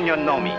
don't you know me?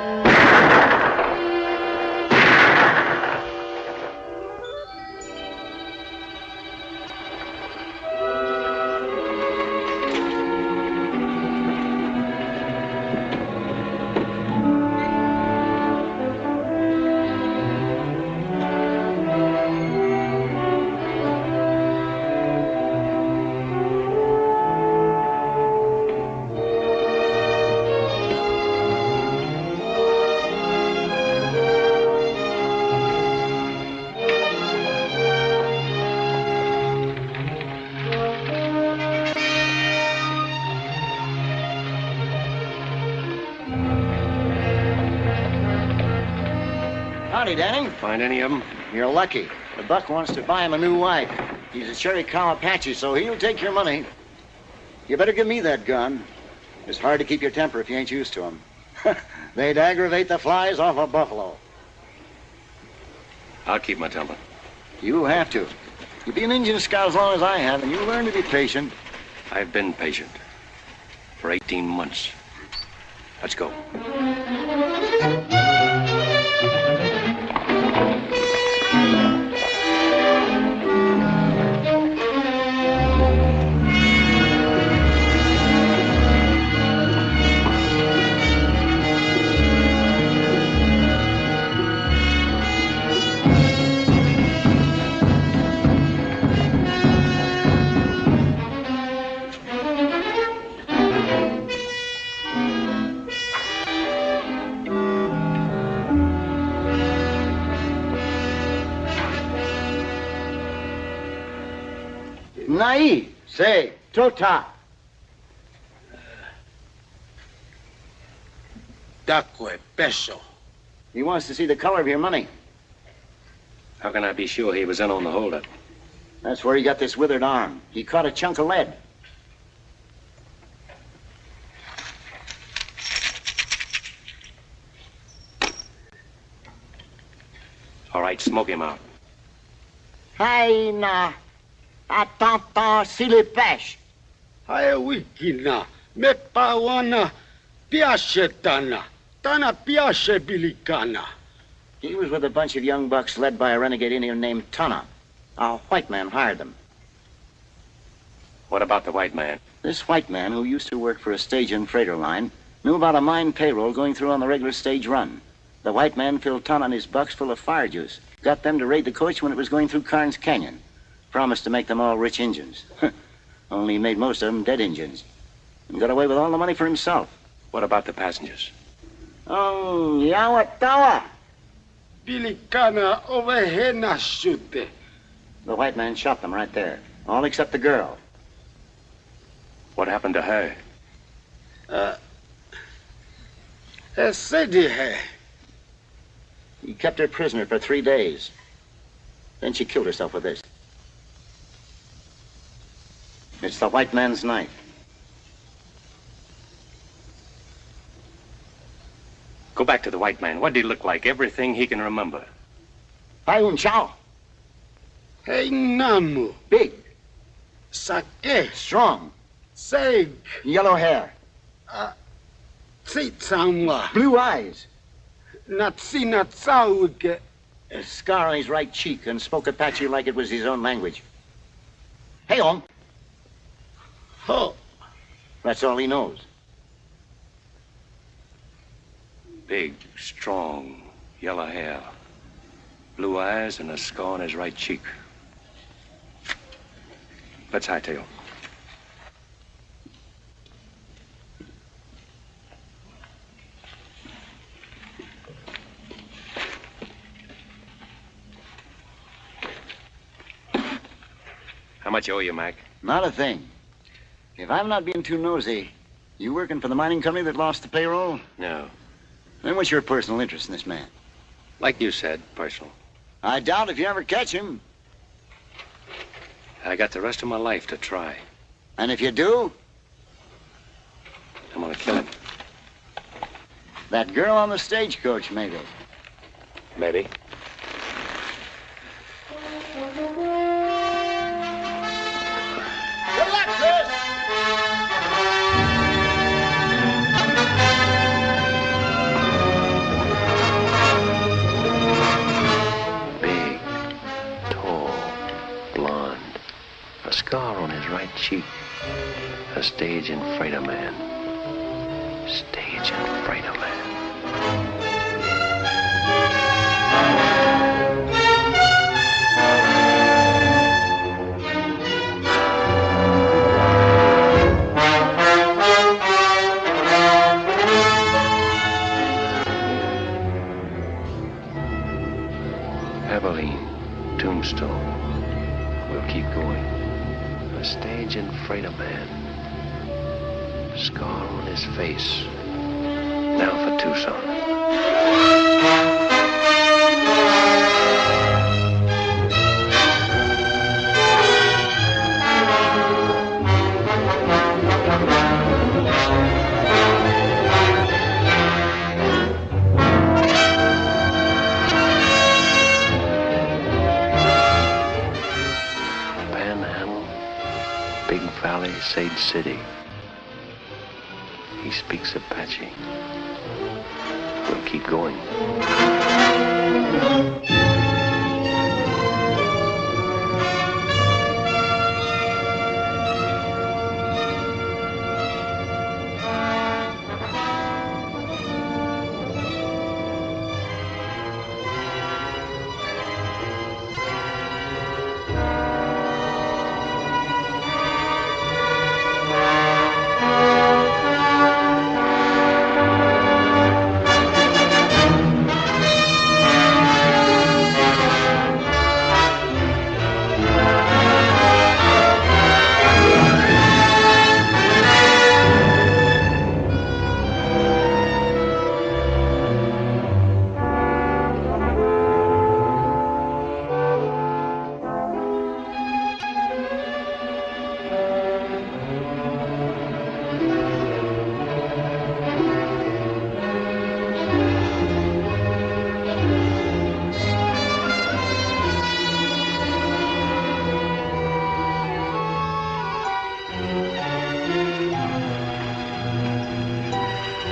Howdy, Danny. Find any of them? You're lucky. The buck wants to buy him a new wife. He's a Cherry Cow Apache, so he'll take your money. You better give me that gun. It's hard to keep your temper if you ain't used to 'em. They'd aggravate the flies off a buffalo. I'll keep my temper. You'll have to. You'll be an Indian scout as long as I have, and you'll learn to be patient. I've been patient. For 18 months. Let's go. Nai, say, tota. Dacque, peso. He wants to see the color of your money. How can I be sure he was in on the holdup? That's where he got this withered arm. He caught a chunk of lead. All right, smoke him out. Hai na, atanta silipesh. Hai wikina, me pawana, piace tana, tana piace bilicana. He was with a bunch of young bucks led by a renegade Indian named Tana. A white man hired them. What about the white man? This white man, who used to work for a stage and freighter line, knew about a mine payroll going through on the regular stage run. The white man filled Tana and his bucks full of fire juice. Got them to raid the coach when it was going through Carnes Canyon. Promised to make them all rich Injuns. Only made most of them dead Injuns. And got away with all the money for himself. What about the passengers? Oh, Yawatawa. Bilicana ovehena shute. The white man shot them right there. All except the girl. What happened to her? Esedi. He kept her prisoner for 3 days. Then she killed herself with this. It's the white man's knife. Go back to the white man. What did he look like? Everything he can remember. Payun Chow. Hey namu. Big. Sake. Strong. Seg. Yellow hair. Tsitsamwa. Blue eyes. Natsina tsauge. A scar on his right cheek and spoke Apache like it was his own language. Hey, on. Ho. That's all he knows. Big, strong, yellow hair. Blue eyes and a scar on his right cheek. Let's hightail. How much owe you, Mac? Not a thing. If I'm not being too nosy, you working for the mining company that lost the payroll? No. Then what's your personal interest in this man? Like you said, personal. I doubt if you ever catch him. I got the rest of my life to try. And if you do? I'm gonna kill him. That girl on the stagecoach, maybe. Maybe. Good luck, Chris! scar on his right cheek. A stage and freighter man. Stage and freighter man. Abilene, Tombstone. We'll keep going. A stage and freighter man. Scar on his face. Now for Tucson. Sage City. He speaks Apache. We'll keep going.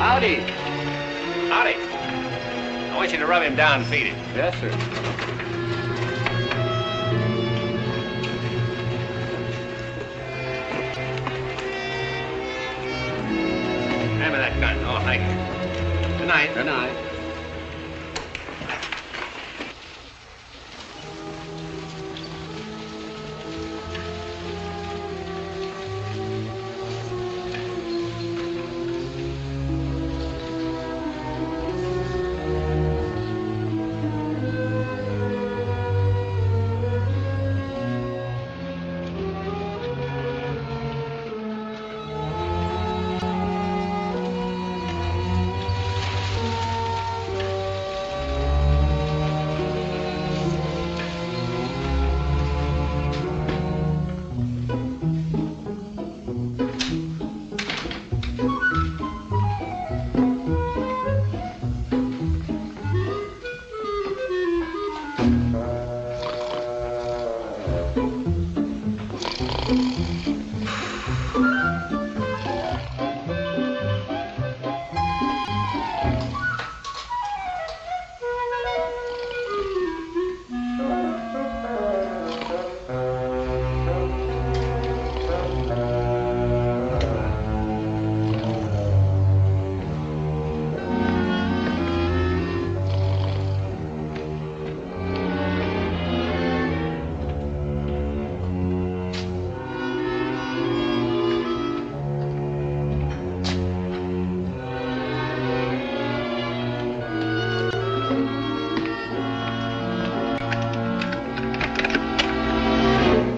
Howdy. Howdy. I want you to rub him down and feed him. Yes, sir. Hand me that gun. Oh, thank you. Good night. Good night.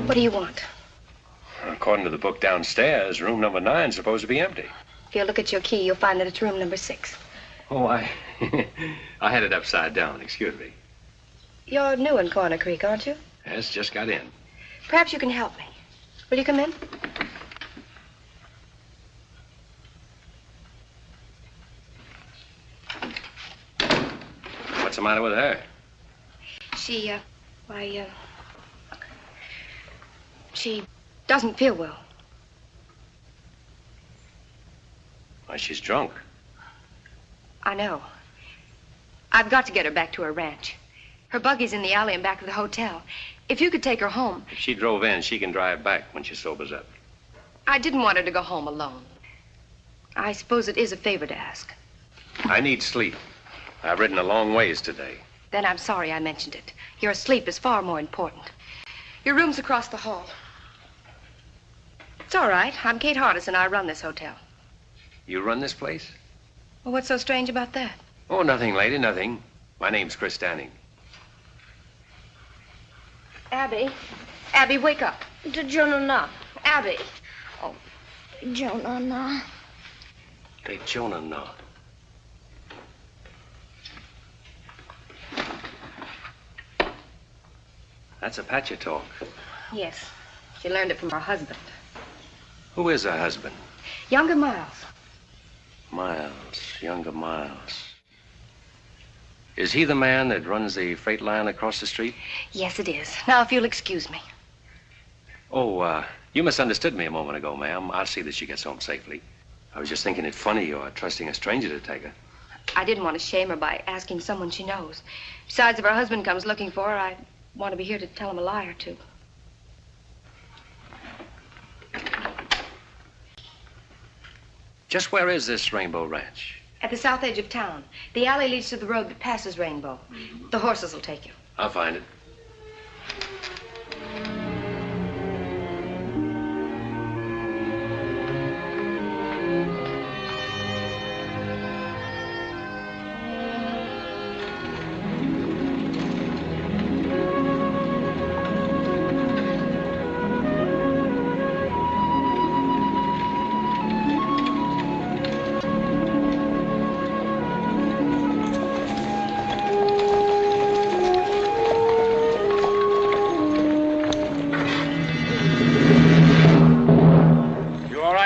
What do you want? According to the book downstairs, room number 9 is supposed to be empty. If you look at your key, you'll find that it's room number 6. Oh, I had it upside down. Excuse me. You're new in Corner Creek, aren't you? Yes, just got in. Perhaps you can help me. Will you come in? What's the matter with her? She doesn't feel well. Why, she's drunk. I know. I've got to get her back to her ranch. Her buggy's in the alley in back of the hotel. If you could take her home. If she drove in, she can drive back when she sobers up. I didn't want her to go home alone. I suppose it is a favor to ask. I need sleep. I've ridden a long ways today. Then I'm sorry I mentioned it. Your sleep is far more important. Your room's across the hall. It's all right. I'm Kate Hardison. I run this hotel. You run this place? Well, what's so strange about that? Oh, nothing, lady, nothing. My name's Chris Stanning. Abby. Abby, wake up. Jonah. Abby. Oh, Jonah. Take Jonah now. That's Apache talk. Yes. She learned it from her husband. Who is her husband? Younger Miles. Miles, younger Miles. Is he the man that runs the freight line across the street? Yes, it is. Now, if you'll excuse me. Oh, you misunderstood me a moment ago, ma'am. I'll see that she gets home safely. I was just thinking it funny you're trusting a stranger to take her. I didn't want to shame her by asking someone she knows. Besides, if her husband comes looking for her, I want to be here to tell him a lie or two. Just where is this Rainbow Ranch? At the south edge of town. The alley leads to the road that passes Rainbow. The horses will take you. I'll find it.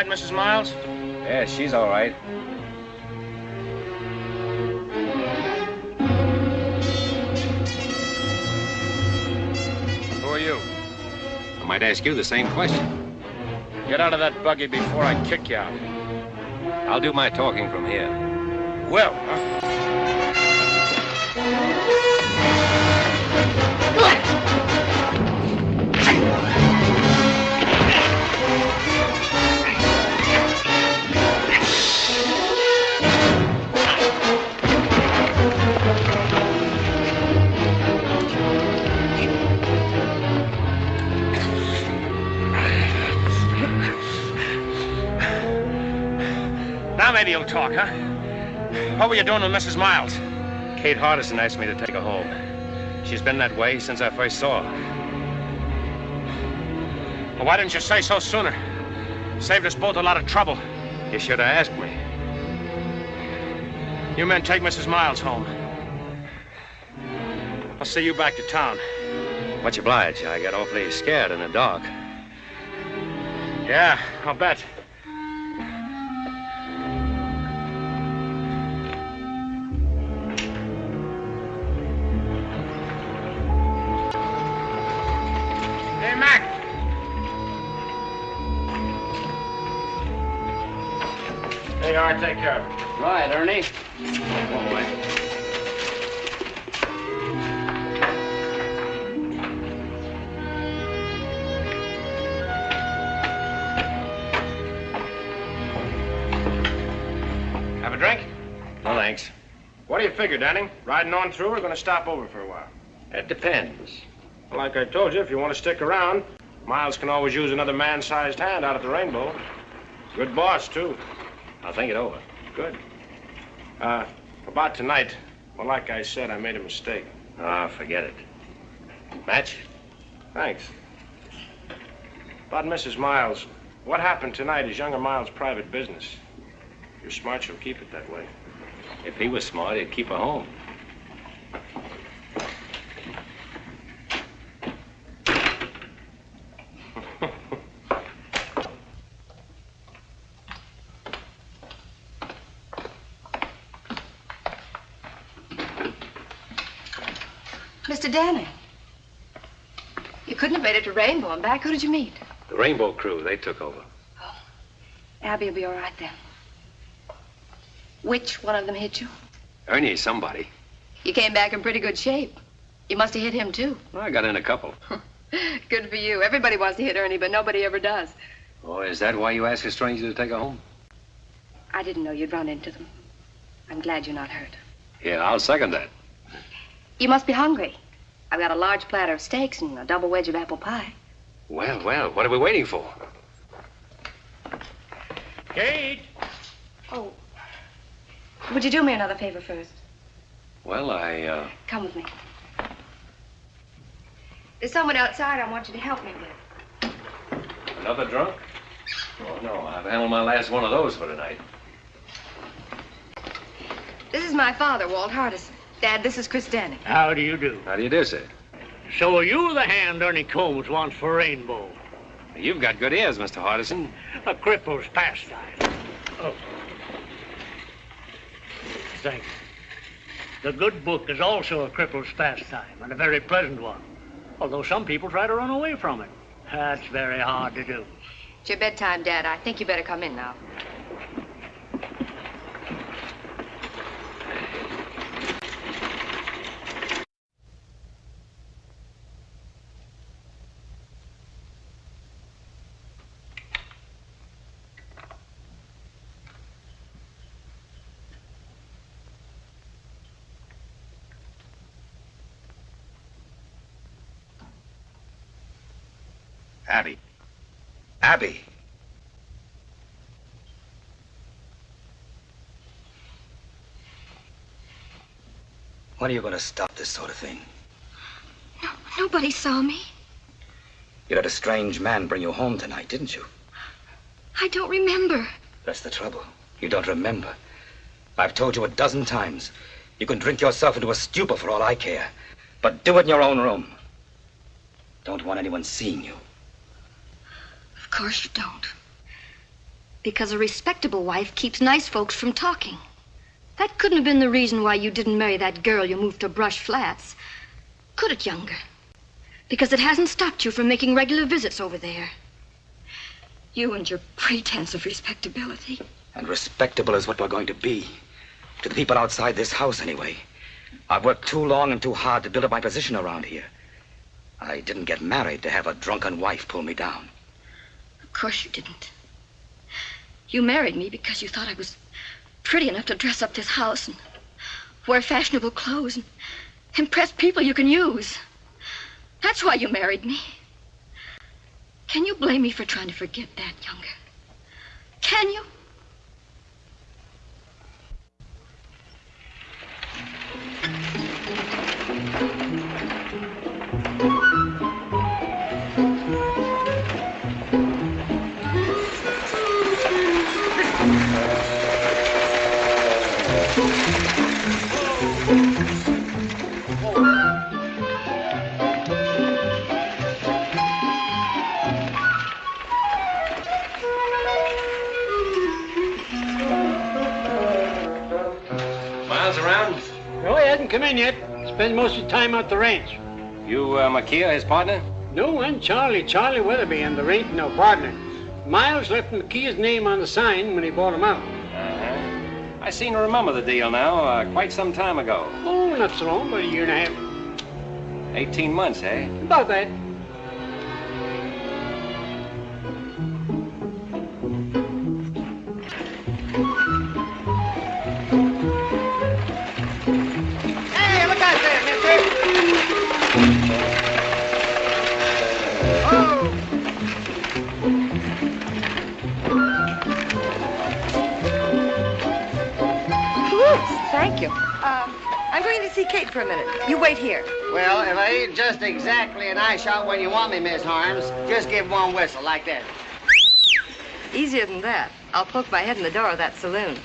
Mrs. Miles? Yeah, she's all right. Who are you? I might ask you the same question. Get out of that buggy before I kick you out. I'll do my talking from here. Well, Now maybe you'll talk, huh? What were you doing with Mrs. Miles? Kate Hardison asked me to take her home. She's been that way since I first saw her. Well, why didn't you say so sooner? Saved us both a lot of trouble. You should have asked me. You men take Mrs. Miles home. I'll see you back to town. Much obliged. I got awfully scared in the dark. Yeah, I'll bet. Hey, Mac. There you are. Take care of it. Right, Ernie. All right. Have a drink? No, thanks. What do you figure, Danning? Riding on through or going to stop over for a while? It depends. Well, like I told you, if you want to stick around, Miles can always use another man-sized hand out at the Rainbow. Good boss, too. I'll think it over. Good. About tonight, well, like I said, I made a mistake. Ah, forget it. Match? Thanks. About Mrs. Miles, what happened tonight is younger Miles' private business. If you're smart, you'll keep it that way. If he was smart, he'd keep her home. Mr. Danning. You couldn't have made it to Rainbow and back. Who did you meet? The Rainbow crew, they took over. Oh, Abby will be all right then. Which one of them hit you? Ernie's somebody. You came back in pretty good shape. You must have hit him, too. I got in a couple. Good for you. Everybody wants to hit Ernie, but nobody ever does. Oh, is that why you asked a stranger to take her home? I didn't know you'd run into them. I'm glad you're not hurt. Yeah, I'll second that. You must be hungry. I've got a large platter of steaks and a double wedge of apple pie. Well, what are we waiting for? Kate! Oh. Would you do me another favor first? Well, Come with me. There's someone outside I want you to help me with. Another drunk? Oh, no, I've handled my last one of those for tonight. This is my father, Walt Hardison. Dad, this is Chris Denning. How do you do? How do you do, sir? So are you the hand Ernie Combs wants for Rainbow? You've got good ears, Mr. Hardison. A cripple's pastime. Oh. Thank you. The good book is also a cripple's pastime, and a very pleasant one. Although some people try to run away from it. That's very hard to do. It's your bedtime, Dad. I think you better come in now. Abby. Abby. When are you going to stop this sort of thing? No, nobody saw me. You had a strange man bring you home tonight, didn't you? I don't remember. That's the trouble. You don't remember. I've told you a dozen times. You can drink yourself into a stupor for all I care. But do it in your own room. Don't want anyone seeing you. Of course you don't. Because a respectable wife keeps nice folks from talking. That couldn't have been the reason why you didn't marry that girl you moved to Brush Flats. Could it, Younger? Because it hasn't stopped you from making regular visits over there. You and your pretense of respectability. And respectable is what we're going to be. To the people outside this house, anyway. I've worked too long and too hard to build up my position around here. I didn't get married to have a drunken wife pull me down. Of course you didn't. You married me because you thought I was pretty enough to dress up this house and wear fashionable clothes and impress people you can use. That's why you married me. Can you blame me for trying to forget that, Younger? Can you? Miles around? No, he hasn't come in yet. Spends most of his time out the ranch. You, Makia, his partner? No, and Charlie Weatherby, and there ain't no partner. Miles left McKee's name on the sign when he bought him out. Uh-huh. I seem to remember the deal now, quite some time ago. Oh, not so long, but a year and a half. 18 months, eh? About that. Hey, look out there, mister! Oh! Thank you. I'm going to see Kate for a minute. You wait here. Well, if I ain't just exactly an eye shot when you want me, Miss Harms, just give one whistle like that. Easier than that. I'll poke my head in the door of that saloon.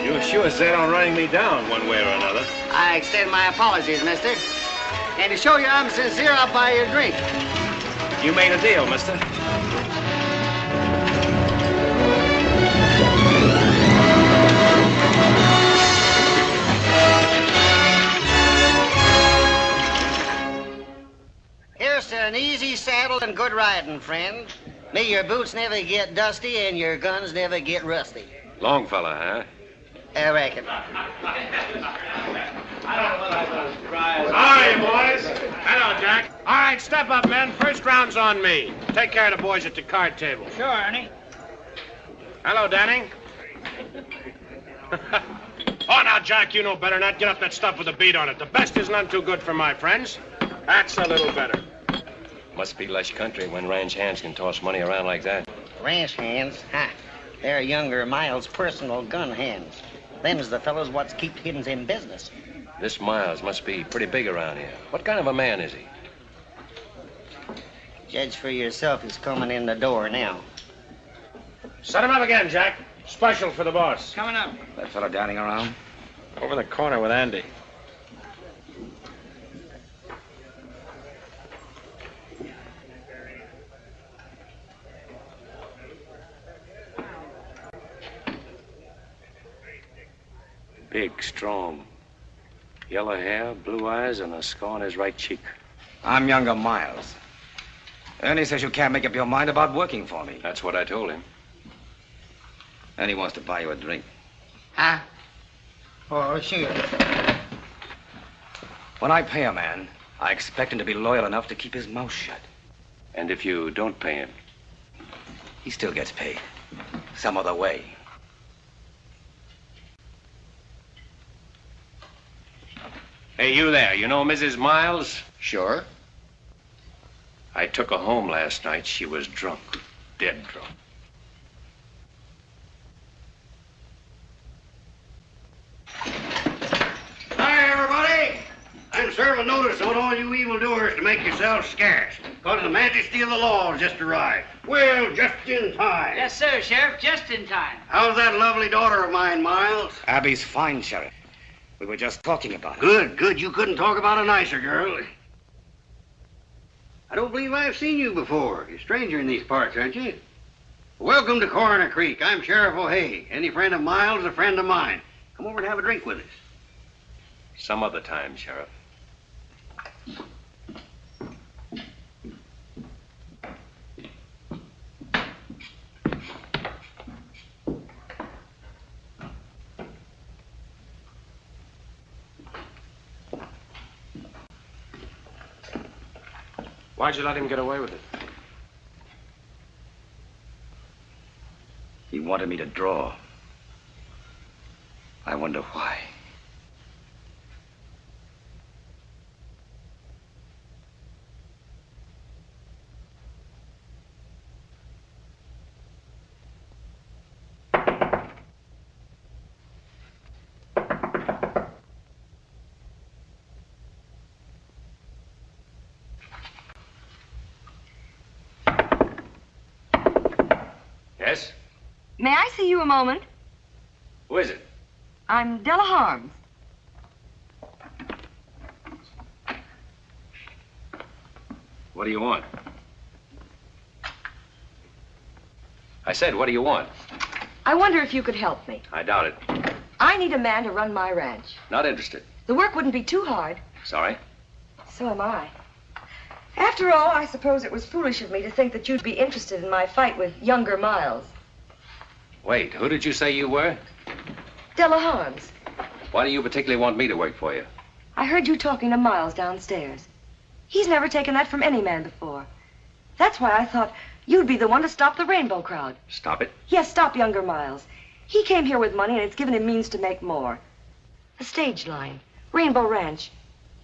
You sure set on running me down one way or another. I extend my apologies, mister. And to show you I'm sincere, I'll buy you a drink. You made a deal, mister. Here's to an easy saddle and good riding, friend. May your boots never get dusty and your guns never get rusty. Long fella, huh? I reckon. Sorry, boys. Hello, Jack. All right, step up, men. First round's on me. Take care of the boys at the card table. Sure, Ernie. Hello, Danny. Oh, now, Jack, you know better not get up that stuff with a beat on it. The best is none too good for my friends. That's a little better. Must be lush country when ranch hands can toss money around like that. Ranch hands? Ha! They're younger Miles' personal gun hands. Them's the fellows what's keep hiddens in business. This Miles must be pretty big around here. What kind of a man is he? Judge for yourself. He's coming in the door now. Set him up again, Jack. Special for the boss. Coming up. That fellow dining around? Over in the corner with Andy. Big, strong. Yellow hair, blue eyes, and a scar on his right cheek. I'm younger Miles. Ernie says you can't make up your mind about working for me. That's what I told him. And he wants to buy you a drink. Huh? Oh, sure. When I pay a man, I expect him to be loyal enough to keep his mouth shut. And if you don't pay him? He still gets paid. Some other way. Hey, you there. You know Mrs. Miles? Sure. I took her home last night. She was drunk. Dead drunk. Hi, everybody. I'm serving notice on all you evildoers to make yourselves scarce, because the majesty of the law has just arrived. Well, just in time. Yes, sir, Sheriff, just in time. How's that lovely daughter of mine, Miles? Abby's fine, Sheriff. We were just talking about it. Good, good. You couldn't talk about a nicer girl. I don't believe I've seen you before. You're a stranger in these parts, aren't you? Welcome to Coroner Creek. I'm Sheriff O'Hay. Any friend of Miles is a friend of mine. Come over and have a drink with us. Some other time, Sheriff. Why'd you let him get away with it? He wanted me to draw. I wonder why. Yes? May I see you a moment? Who is it? I'm Della Harms. What do you want? I said, what do you want? I wonder if you could help me. I doubt it. I need a man to run my ranch. Not interested. The work wouldn't be too hard. Sorry? So am I. After all, I suppose it was foolish of me to think that you'd be interested in my fight with younger Miles. Wait, who did you say you were? Della Harms. Why do you particularly want me to work for you? I heard you talking to Miles downstairs. He's never taken that from any man before. That's why I thought you'd be the one to stop the rainbow crowd. Stop it? Yes, stop younger Miles. He came here with money, and it's given him means to make more. The stage line, Rainbow Ranch.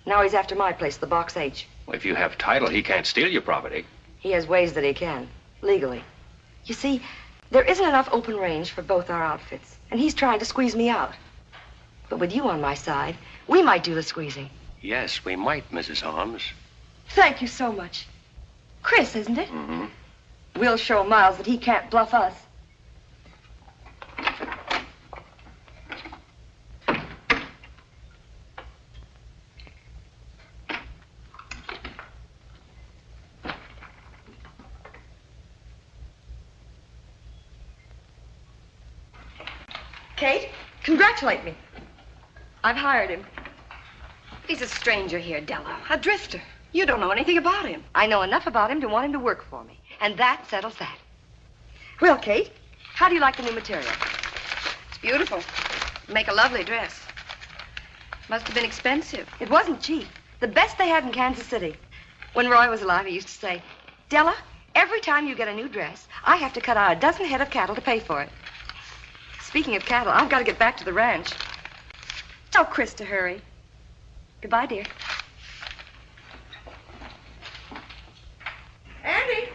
Now he's after my place, the Box H. Well, if you have title, he can't steal your property. He has ways that he can, legally. You see, there isn't enough open range for both our outfits, and he's trying to squeeze me out. But with you on my side, we might do the squeezing. Yes, we might, Mrs. Holmes. Thank you so much. Chris, isn't it? Mm-hmm. We'll show Miles that he can't bluff us. Kate, congratulate me. I've hired him. He's a stranger here, Della. A drifter. You don't know anything about him. I know enough about him to want him to work for me. And that settles that. Well, Kate, how do you like the new material? It's beautiful. Make a lovely dress. Must have been expensive. It wasn't cheap. The best they had in Kansas City. When Roy was alive, he used to say, Della, every time you get a new dress, I have to cut out a dozen head of cattle to pay for it. Speaking of cattle, I've got to get back to the ranch. Tell Chris to hurry. Goodbye, dear. Andy!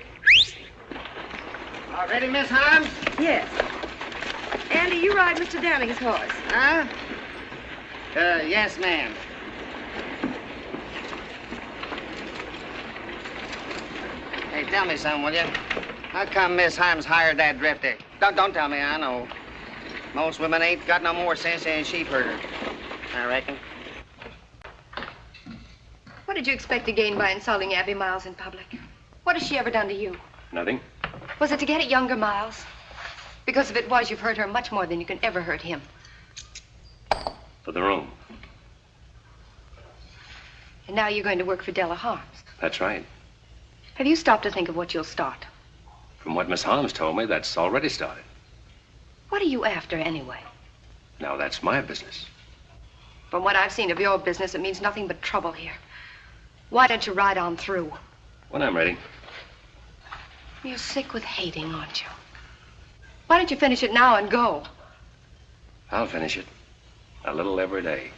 All ready, Miss Holmes? Yes. Andy, you ride Mr. Downing's horse. Huh? Yes, ma'am. Hey, tell me something, will you? How come Miss Holmes hired that drifter? Don't tell me, I know. Most women ain't got no more sense than a sheep herder, I reckon. What did you expect to gain by insulting Abby Miles in public? What has she ever done to you? Nothing. Was it to get at younger Miles? Because if it was, you've hurt her much more than you can ever hurt him. For the room. And now you're going to work for Della Harms. That's right. Have you stopped to think of what you'll start? From what Miss Holmes told me, that's already started. What are you after, anyway? Now, that's my business. From what I've seen of your business, it means nothing but trouble here. Why don't you ride on through? When I'm ready. You're sick with hating, aren't you? Why don't you finish it now and go? I'll finish it. A little every day.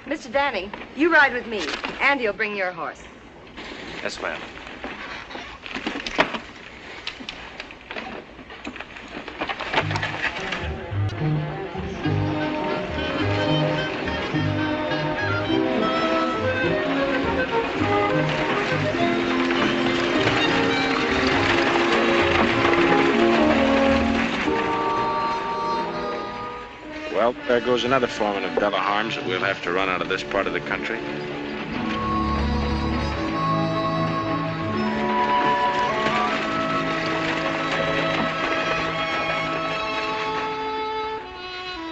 Mr. Danning, you ride with me. Andy'll bring your horse. Yes, ma'am. Well, there goes another foreman of Della Harms that we'll have to run out of this part of the country.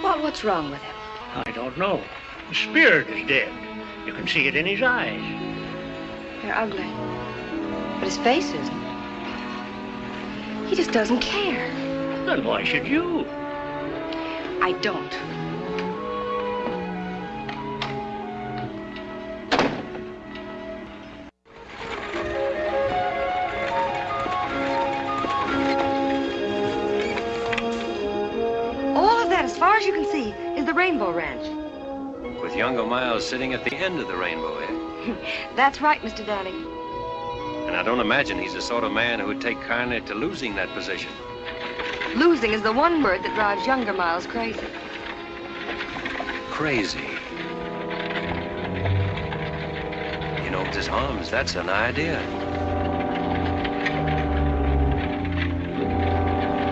Well, what's wrong with him? I don't know. The spirit is dead. You can see it in his eyes. They're ugly. But his face isn't. He just doesn't care. Then why should you? I don't. All of that, as far as you can see, is the Rainbow Ranch. With younger Miles sitting at the end of the rainbow here. That's right, Mr. Danning. And I don't imagine he's the sort of man who would take kindly to losing that position. Losing is the one word that drives younger Miles crazy. Crazy. You know, Mrs. Holmes, that's an idea.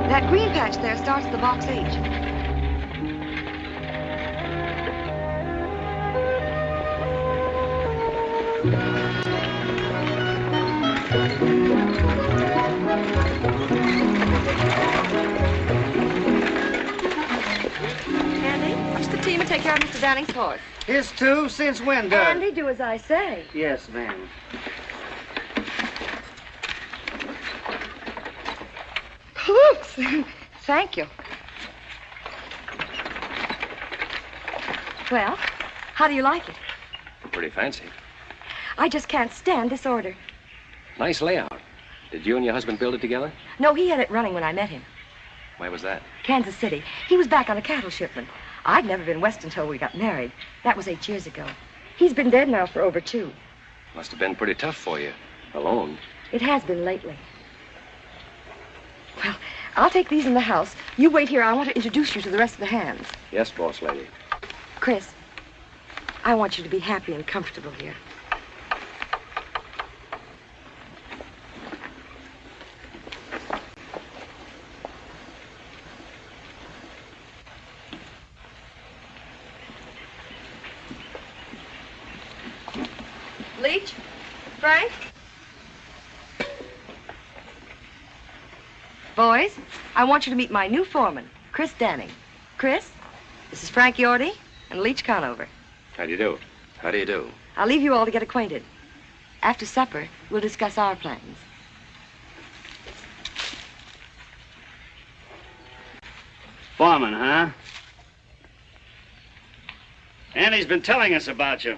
That green patch there starts the box H. Andy, watch the team and take care of Mr. Danning's horse. His two? Since when, Doug? Andy, do as I say. Yes, ma'am. Oops. Thank you. Well, how do you like it? Pretty fancy. I just can't stand this order. Nice layout. Did you and your husband build it together? No, he had it running when I met him. Where was that? Kansas City. He was back on a cattle shipment. I'd never been west until we got married. That was 8 years ago. He's been dead now for over 2. Must have been pretty tough for you. Alone. It has been lately. Well, I'll take these in the house. You wait here. I want to introduce you to the rest of the hands. Yes, boss lady. Chris, I want you to be happy and comfortable here. Leach? Frank? Boys, I want you to meet my new foreman, Chris Danning. Chris, this is Frank Yorty and Leach Conover. How do you do? How do you do? I'll leave you all to get acquainted. After supper, we'll discuss our plans. Foreman, huh? Annie's been telling us about you.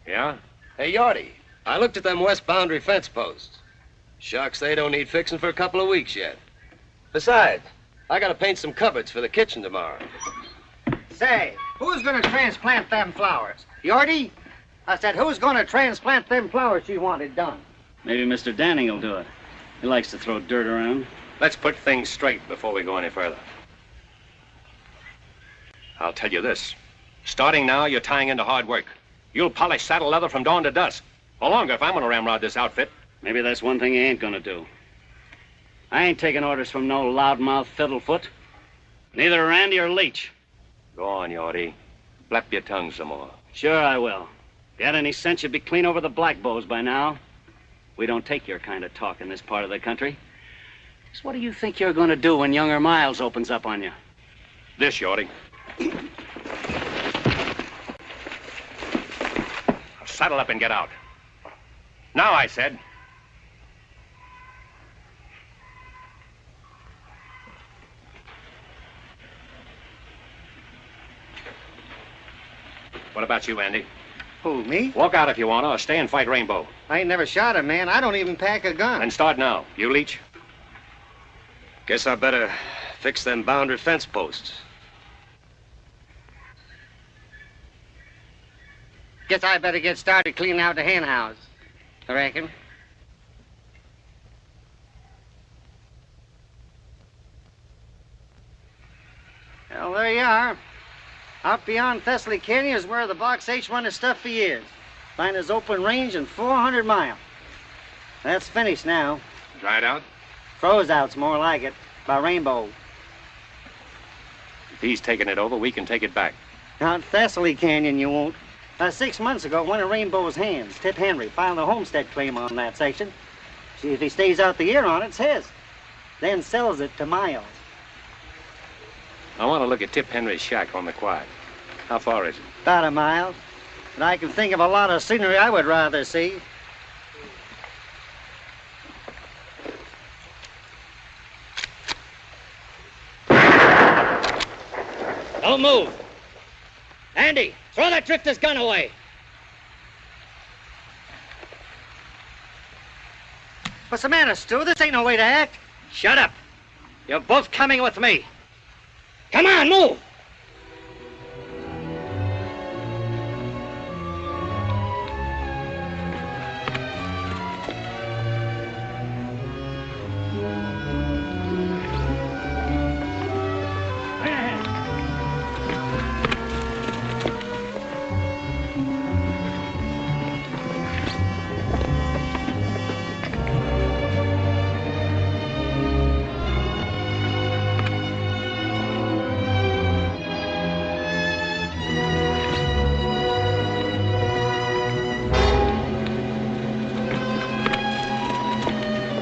Yeah? Hey, Yorty, I looked at them west boundary fence posts. Shucks, they don't need fixing for a couple of weeks yet. Besides, I gotta paint some cupboards for the kitchen tomorrow. Say, who's gonna transplant them flowers? Yorty? I said, who's gonna transplant them flowers you wanted done? Maybe Mr. Danning will do it. He likes to throw dirt around. Let's put things straight before we go any further. I'll tell you this. Starting now, you're tying into hard work. You'll polish saddle leather from dawn to dusk. Or longer if I'm gonna ramrod this outfit. Maybe that's one thing he ain't gonna do. I ain't taking orders from no loudmouth fiddlefoot. Neither Randy or Leach. Go on, Yorty. Flap your tongue some more. Sure I will. If you had any sense, you'd be clean over the black bows by now. We don't take your kind of talk in this part of the country. So what do you think you're gonna do when younger Miles opens up on you? This, Yorty. Saddle up and get out. Now, I said. What about you, Andy? Who, me? Walk out if you want to, or stay and fight Rainbow. I ain't never shot a man. I don't even pack a gun. And start now. You, Leach? Guess I better fix them boundary fence posts. Guess I better get started cleaning out the hen house. I reckon. Well, there you are. Out beyond Thessaly Canyon is where the Box H1 is stuff for years. Finest open range in 400 miles. That's finished now. Dried out? Froze out's more like it. By Rainbow. If he's taking it over, we can take it back. Out Thessaly Canyon, you won't. 6 months ago, it went in Rainbow's hands. Tip Henry filed a homestead claim on that section. See, if he stays out the year on it, it's his. Then sells it to Miles. I want to look at Tip Henry's shack on the quiet. How far is it? About a mile. And I can think of a lot of scenery I would rather see. Don't move. Andy, throw that drifter's gun away. What's the matter, Stu? This ain't no way to act. Shut up. You're both coming with me. Come on, move.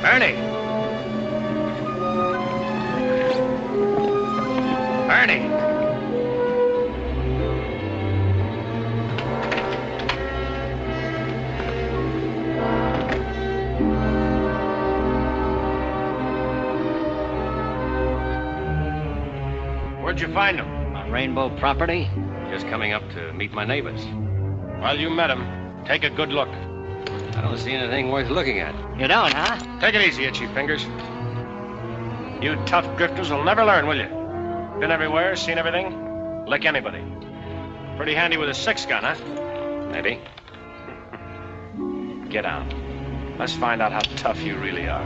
Ernie! Ernie! Where'd you find him? On Rainbow property? Just coming up to meet my neighbors. Well, you met him. Take a good look. I don't see anything worth looking at. You don't, huh? Take it easy, Itchy Fingers. You tough drifters will never learn, will you? Been everywhere, seen everything. Lick anybody. Pretty handy with a 6-gun, huh? Maybe. Get out. Let's find out how tough you really are.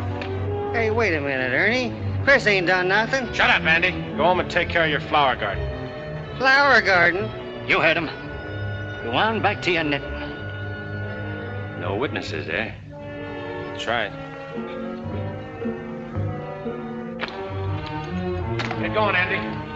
Hey, wait a minute, Ernie. Chris ain't done nothing. Shut up, Andy. Go home and take care of your flower garden. Flower garden? You heard him. Go on back to your knitting. No witnesses, eh? That's right. Get going, Andy.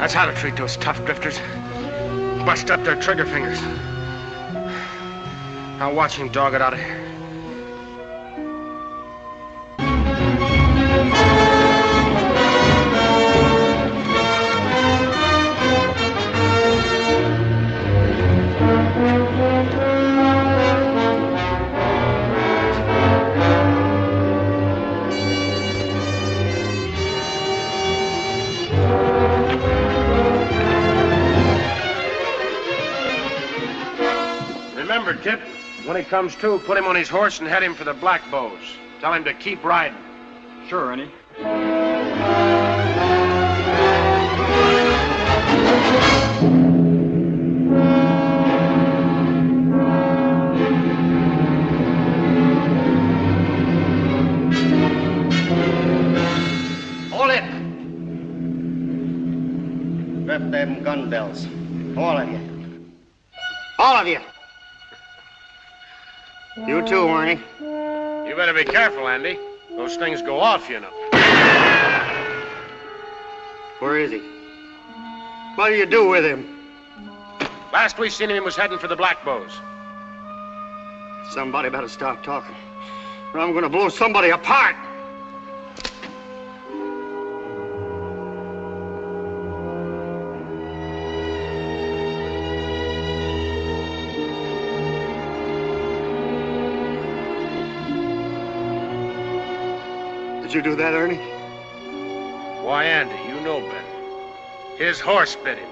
That's how to treat those tough drifters. Bust up their trigger fingers. I'll watch him dog it out of here. Remember, Tip, when he comes to, put him on his horse and head him for the Black Bows. Tell him to keep riding. Sure, Ernie. Hold it! Strap them gun belts. All of you. All of you! You too, Ernie. You better be careful, Andy. Those things go off, you know. Where is he? What do you do with him? Last we seen him, he was heading for the Black Bows. Somebody better stop talking, or I'm gonna blow somebody apart. Did you do that, Ernie? Why, Andy, you know better. His horse bit him.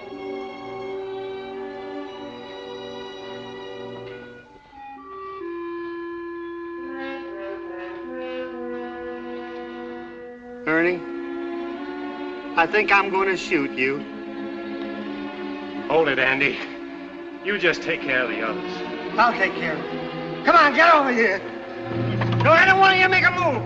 Ernie, I think I'm going to shoot you. Hold it, Andy. You just take care of the others. I'll take care of it. Come on, get over here. Don't let one of you make a move.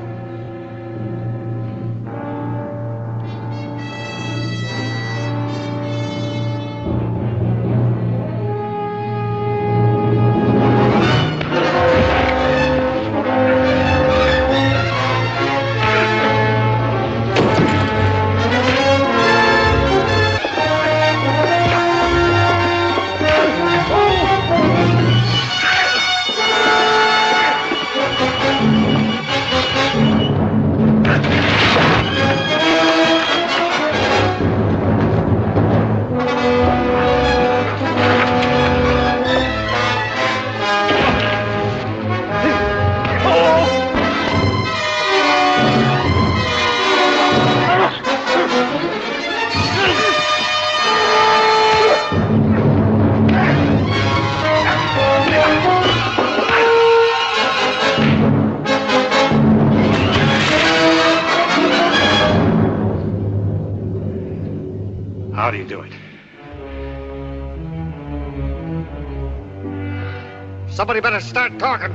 How do you do it? Somebody better start talking.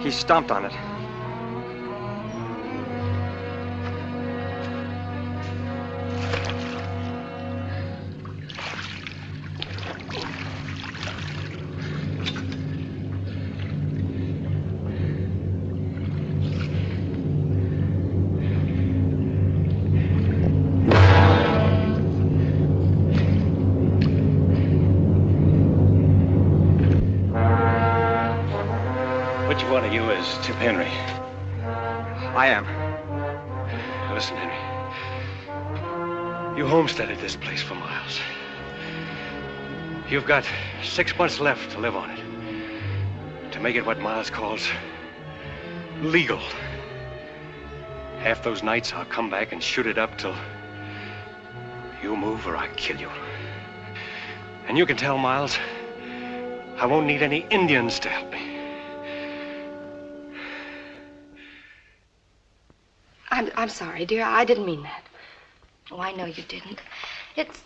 He stomped on it. Which one of you is Tip Henry? I am. Listen, Henry. You homesteaded this place for Miles. You've got 6 months left to live on it. To make it what Miles calls legal. Half those nights I'll come back and shoot it up till you move or I kill you. And you can tell Miles I won't need any Indians to help me. I'm sorry, dear. I didn't mean that. Oh, I know you didn't. It's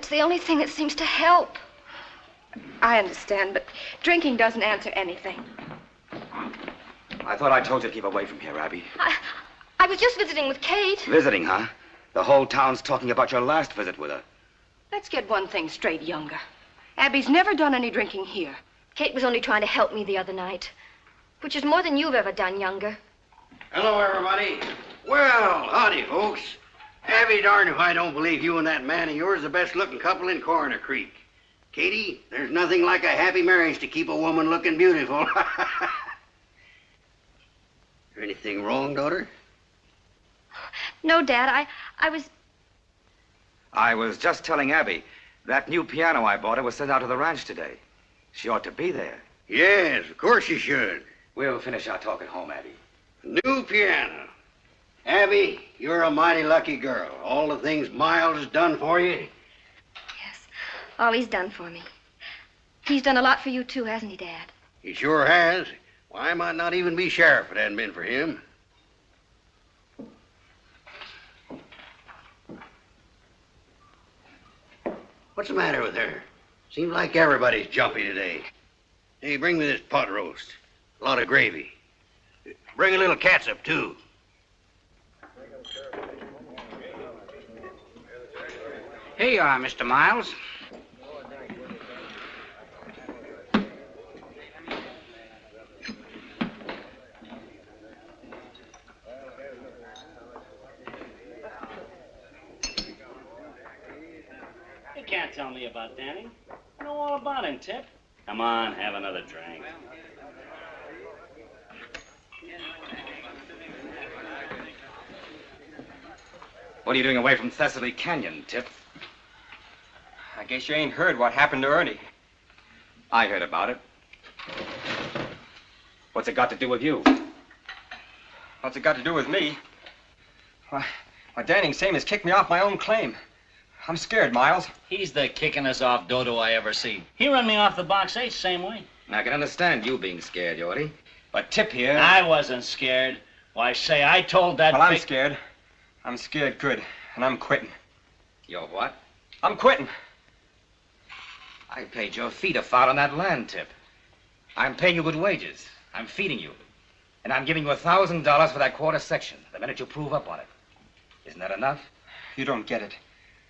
the only thing that seems to help. I understand, but drinking doesn't answer anything. I thought I told you to keep away from here, Abby. I was just visiting with Kate. Visiting, huh? The whole town's talking about your last visit with her. Let's get one thing straight, Younger. Abby's never done any drinking here. Kate was only trying to help me the other night, which is more than you've ever done, Younger. Hello, everybody. Well, howdy, folks. Abby darn if I don't believe you and that man of yours are the best-looking couple in Coroner Creek. Katie, there's nothing like a happy marriage to keep a woman looking beautiful. Is there anything wrong, daughter? No, Dad, I was... I was just telling Abby, that new piano I bought her was sent out to the ranch today. She ought to be there. Yes, of course you should. We'll finish our talk at home, Abby. New piano. Abby, you're a mighty lucky girl. All the things Miles has done for you. Yes, all he's done for me. He's done a lot for you, too, hasn't he, Dad? He sure has. Why, I might not even be sheriff if it hadn't been for him. What's the matter with her? Seems like everybody's jumpy today. Hey, bring me this pot roast. A lot of gravy. Bring a little catsup, too. Here you are, Mr. Miles. You can't tell me about Danny. I know all about him, Tip. Come on, have another drink. What are you doing away from Thessaly Canyon, Tip? I guess you ain't heard what happened to Ernie. I heard about it. What's it got to do with you? What's it got to do with me? Why, Danning same as kicked me off my own claim. I'm scared, Miles. He's the kickingest off dodo I ever seen. He run me off the box 8 same way. I can understand you being scared, Yorty. But Tip here... I wasn't scared. Why, say, I told that... Well, I'm scared. I'm scared good, and I'm quitting. You're what? I'm quitting. I paid your feet a foul on that land, Tip. I'm paying you good wages. I'm feeding you. And I'm giving you $1,000 for that quarter section the minute you prove up on it. Isn't that enough? You don't get it.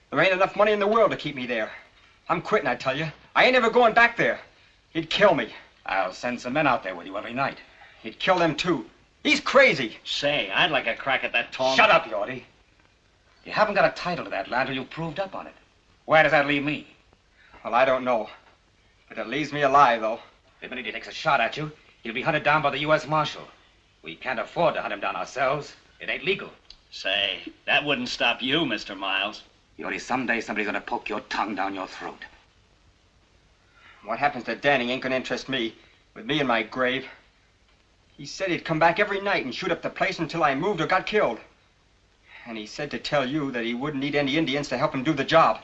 There ain't enough money in the world to keep me there. I'm quitting, I tell you. I ain't ever going back there. He'd kill me. I'll send some men out there with you every night. He'd kill them, too. He's crazy. Say, I'd like a crack at that tall... Shut up, Yorty. You haven't got a title to that land till you've proved up on it. Where does that leave me? Well, I don't know. But it leaves me alive, though. The minute he takes a shot at you, he'll be hunted down by the U.S. Marshal. We can't afford to hunt him down ourselves. It ain't legal. Say, that wouldn't stop you, Mr. Miles. Yorty, someday somebody's gonna poke your tongue down your throat. What happens to Danny ain't gonna interest me. With me in my grave. He said he'd come back every night and shoot up the place until I moved or got killed. And he said to tell you that he wouldn't need any Indians to help him do the job.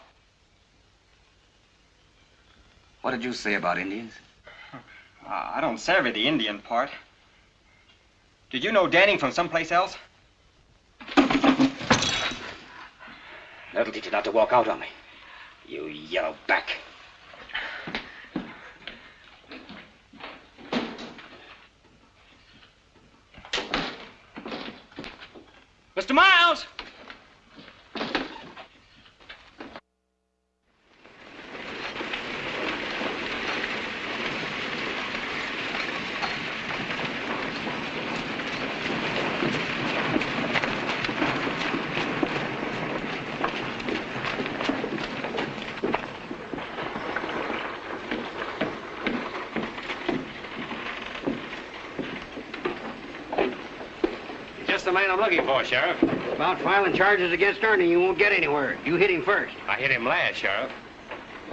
What did you say about Indians? I don't savvy the Indian part. Did you know Danning from someplace else? That'll teach you not to walk out on me. You yellow back. Mr. Miles! The man I'm looking for, Sheriff. About filing charges against Ernie, you won't get anywhere. You hit him first. I hit him last, Sheriff.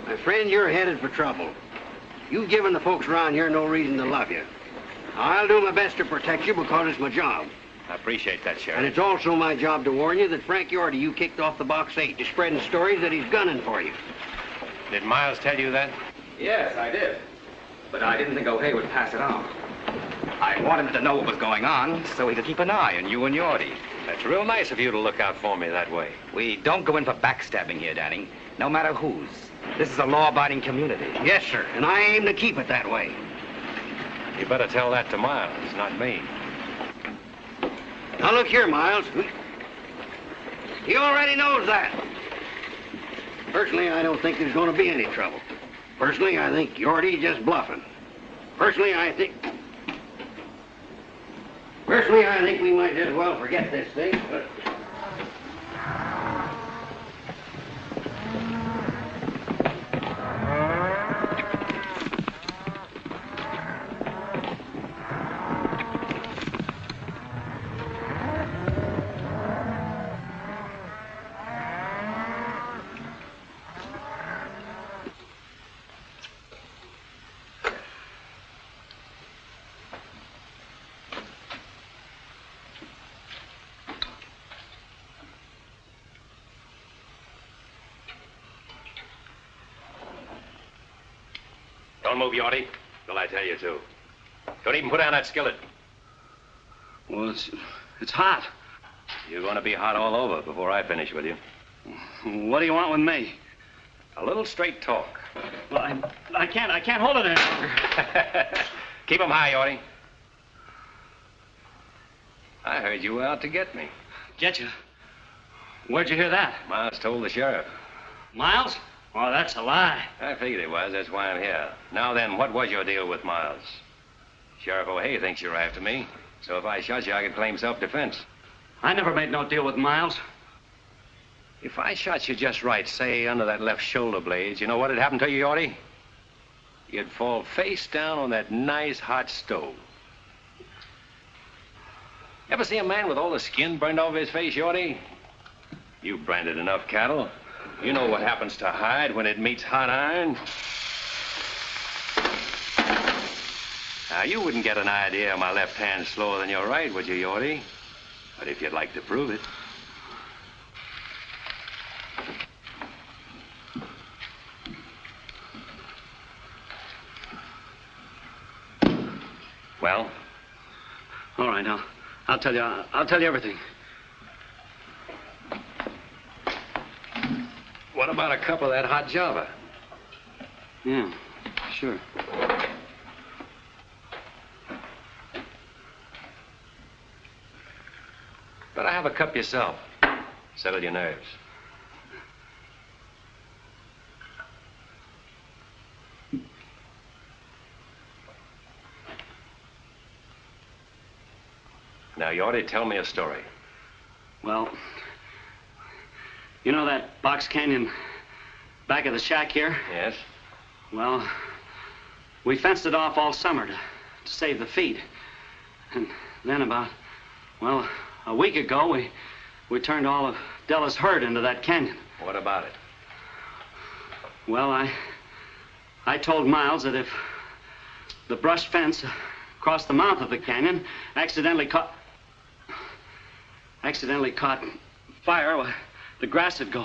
My friend, you're headed for trouble. You've given the folks around here no reason to love you. I'll do my best to protect you because it's my job. I appreciate that, Sheriff. And it's also my job to warn you that Frank Yorty you kicked off the box 8 to spreading stories that he's gunning for you. Did Miles tell you that? Yes, I did. But I didn't think O'Hay would pass it on. I wanted him to know what was going on so he could keep an eye on you and Yorty. That's real nice of you to look out for me that way. We don't go in for backstabbing here, Danning. No matter whose. This is a law-abiding community. Yes, sir. And I aim to keep it that way. You better tell that to Miles, not me. Now, look here, Miles. He already knows that. Personally, I don't think there's going to be any trouble. Personally, I think Yorty's just bluffing. Personally, I think... Personally, I think we might as well forget this thing, but... Don't move, Yorty, till I tell you to. Don't even put down that skillet. Well, it's hot. You're going to be hot all over before I finish with you. What do you want with me? A little straight talk. Well, I can't hold it any longer. Keep 'em high, Yorty. I heard you were out to get me. Get you? Where'd you hear that? Miles told the sheriff. Miles? Oh, that's a lie. I figured it was. That's why I'm here. Now then, what was your deal with Miles? Sheriff O'Hay thinks you're after me, so if I shot you, I could claim self-defense. I never made no deal with Miles. If I shot you just right, say under that left shoulder blade, you know what'd happen to you, Yorty? You'd fall face down on that nice hot stove. Ever see a man with all the skin burned off his face, Yorty? You've branded enough cattle. You know what happens to hide when it meets hot iron. Now, you wouldn't get an idea my left hand's slower than your right, would you, Yorty? But if you'd like to prove it. Well? All right, I'll tell you everything. What about a cup of that hot Java? Yeah, sure. Better have a cup yourself. Settle your nerves. Now, you ought to tell me a story. Well, you know that box canyon back of the shack here? Yes. Well, we fenced it off all summer to save the feed. And then about, well, a week ago, we turned all of Della's herd into that canyon. What about it? Well, I told Miles that if the brush fence across the mouth of the canyon accidentally caught fire, well, the grass would go.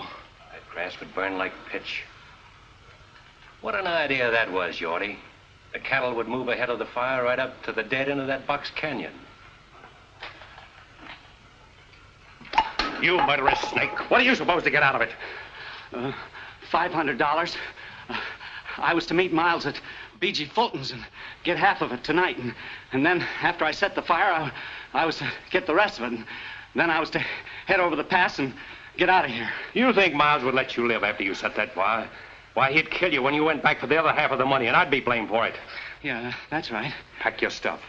That grass would burn like pitch. What an idea that was, Yorty. The cattle would move ahead of the fire right up to the dead end of that box canyon. You murderous snake. What are you supposed to get out of it? $500. I was to meet Miles at B.G. Fulton's and get half of it tonight. And then after I set the fire, I was to get the rest of it. And then I was to head over the pass and get out of here. You think Miles would let you live after you set that fire? Why, he'd kill you when you went back for the other half of the money, and I'd be blamed for it. Yeah, that's right. Pack your stuff.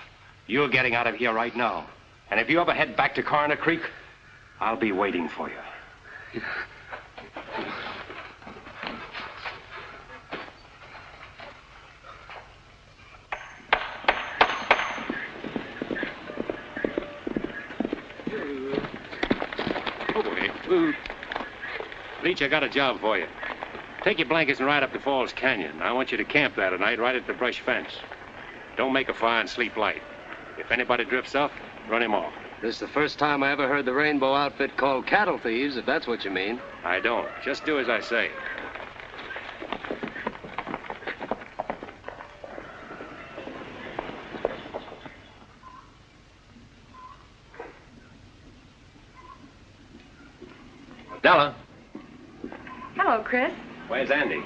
You're getting out of here right now. And if you ever head back to Coroner Creek, I'll be waiting for you. Oh, boy. Leach, I got a job for you. Take your blankets and ride up to Falls Canyon. I want you to camp there tonight right at the brush fence. Don't make a fire and sleep light. If anybody drifts off, run him off. This is the first time I ever heard the Rainbow outfit called cattle thieves, if that's what you mean. I don't. Just do as I say. Della. Hello, Chris. Where's Andy?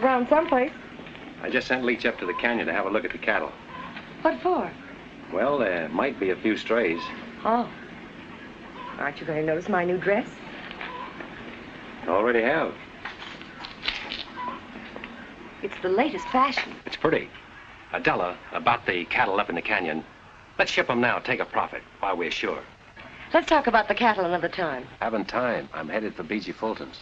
Around someplace. I just sent Leach up to the canyon to have a look at the cattle. What for? Well, there might be a few strays. Oh. Aren't you going to notice my new dress? Already have. It's the latest fashion. It's pretty. Della, about the cattle up in the canyon. Let's ship them now, take a profit, while we're sure. Let's talk about the cattle another time. Haven't time. I'm headed for B.G. Fulton's.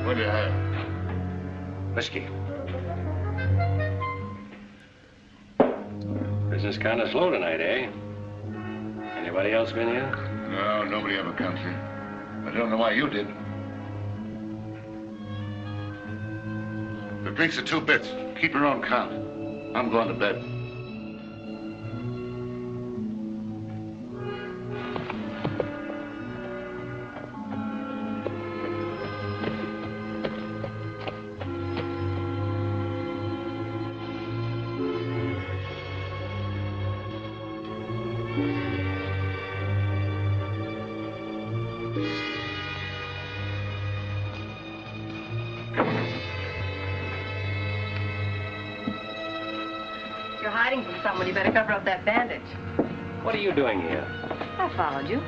What do you have? Whiskey. Business kind of slow tonight, eh? Anybody else been here? No, nobody ever comes here. I don't know why you did. The drinks are 2 bits. Keep your own count. I'm going to bed. You're hiding from someone. You better cover up that bandage. What are you doing here? I followed you.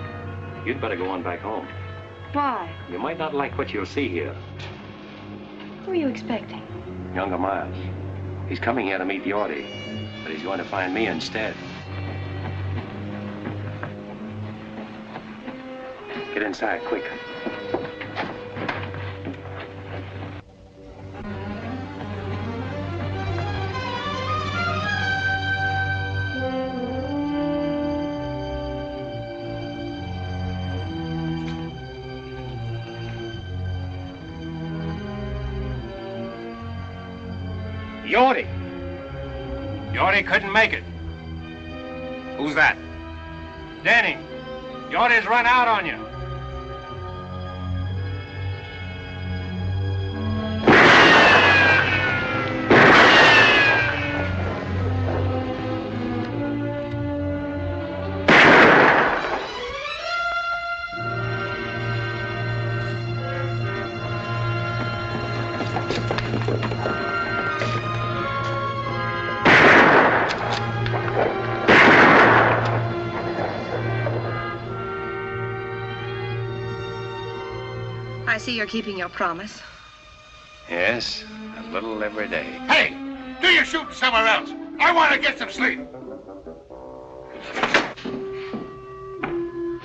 You'd better go on back home. Why? You might not like what you'll see here. Who are you expecting? Younger Miles. He's coming here to meet Yorty, but he's going to find me instead. Get inside, quick. Yorty! Yorty couldn't make it. Who's that? Danny, Yorty's run out on you. I see you're keeping your promise. Yes, a little every day. Hey! Do your shooting somewhere else. I want to get some sleep.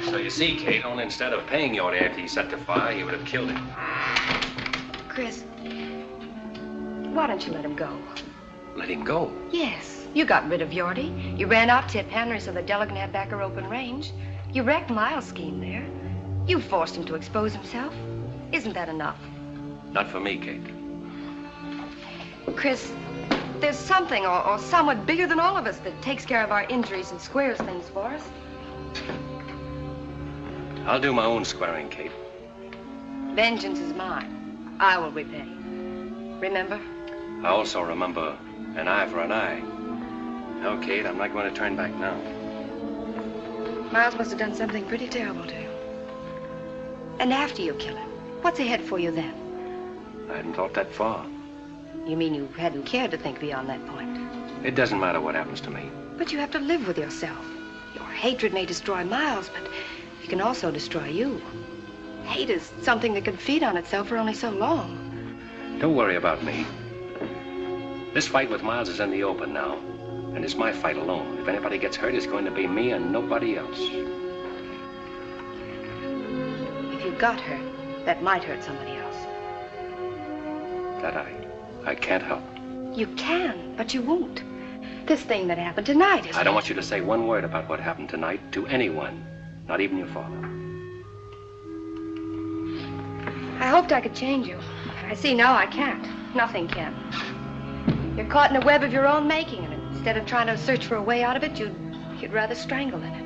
So you see, Kate, only instead of paying Yorty after he set the fire, he would have killed him. Chris, why don't you let him go? Let him go. Yes, you got rid of Yorty. You ran out Tip Henry so the Della can have back her open range. You wrecked Miles' scheme there. You forced him to expose himself. Isn't that enough? Not for me, Kate. Chris, there's something or someone bigger than all of us that takes care of our injuries and squares things for us. I'll do my own squaring, Kate. Vengeance is mine. I will repay. Remember? I also remember an eye for an eye. No, Kate, I'm not going to turn back now. Miles must have done something pretty terrible to you. And after you kill him, what's ahead for you then? I hadn't thought that far. You mean you hadn't cared to think beyond that point? It doesn't matter what happens to me. But you have to live with yourself. Your hatred may destroy Miles, but it can also destroy you. Hate is something that can feed on itself for only so long. Don't worry about me. This fight with Miles is in the open now, and it's my fight alone. If anybody gets hurt, it's going to be me and nobody else. If you got hurt, that might hurt somebody else. That I can't help. You can, but you won't. This thing that happened tonight is... I don't want you to say one word about what happened tonight to anyone, not even your father. I hoped I could change you. I see now I can't. Nothing can. You're caught in a web of your own making, and instead of trying to search for a way out of it, you'd rather strangle in it.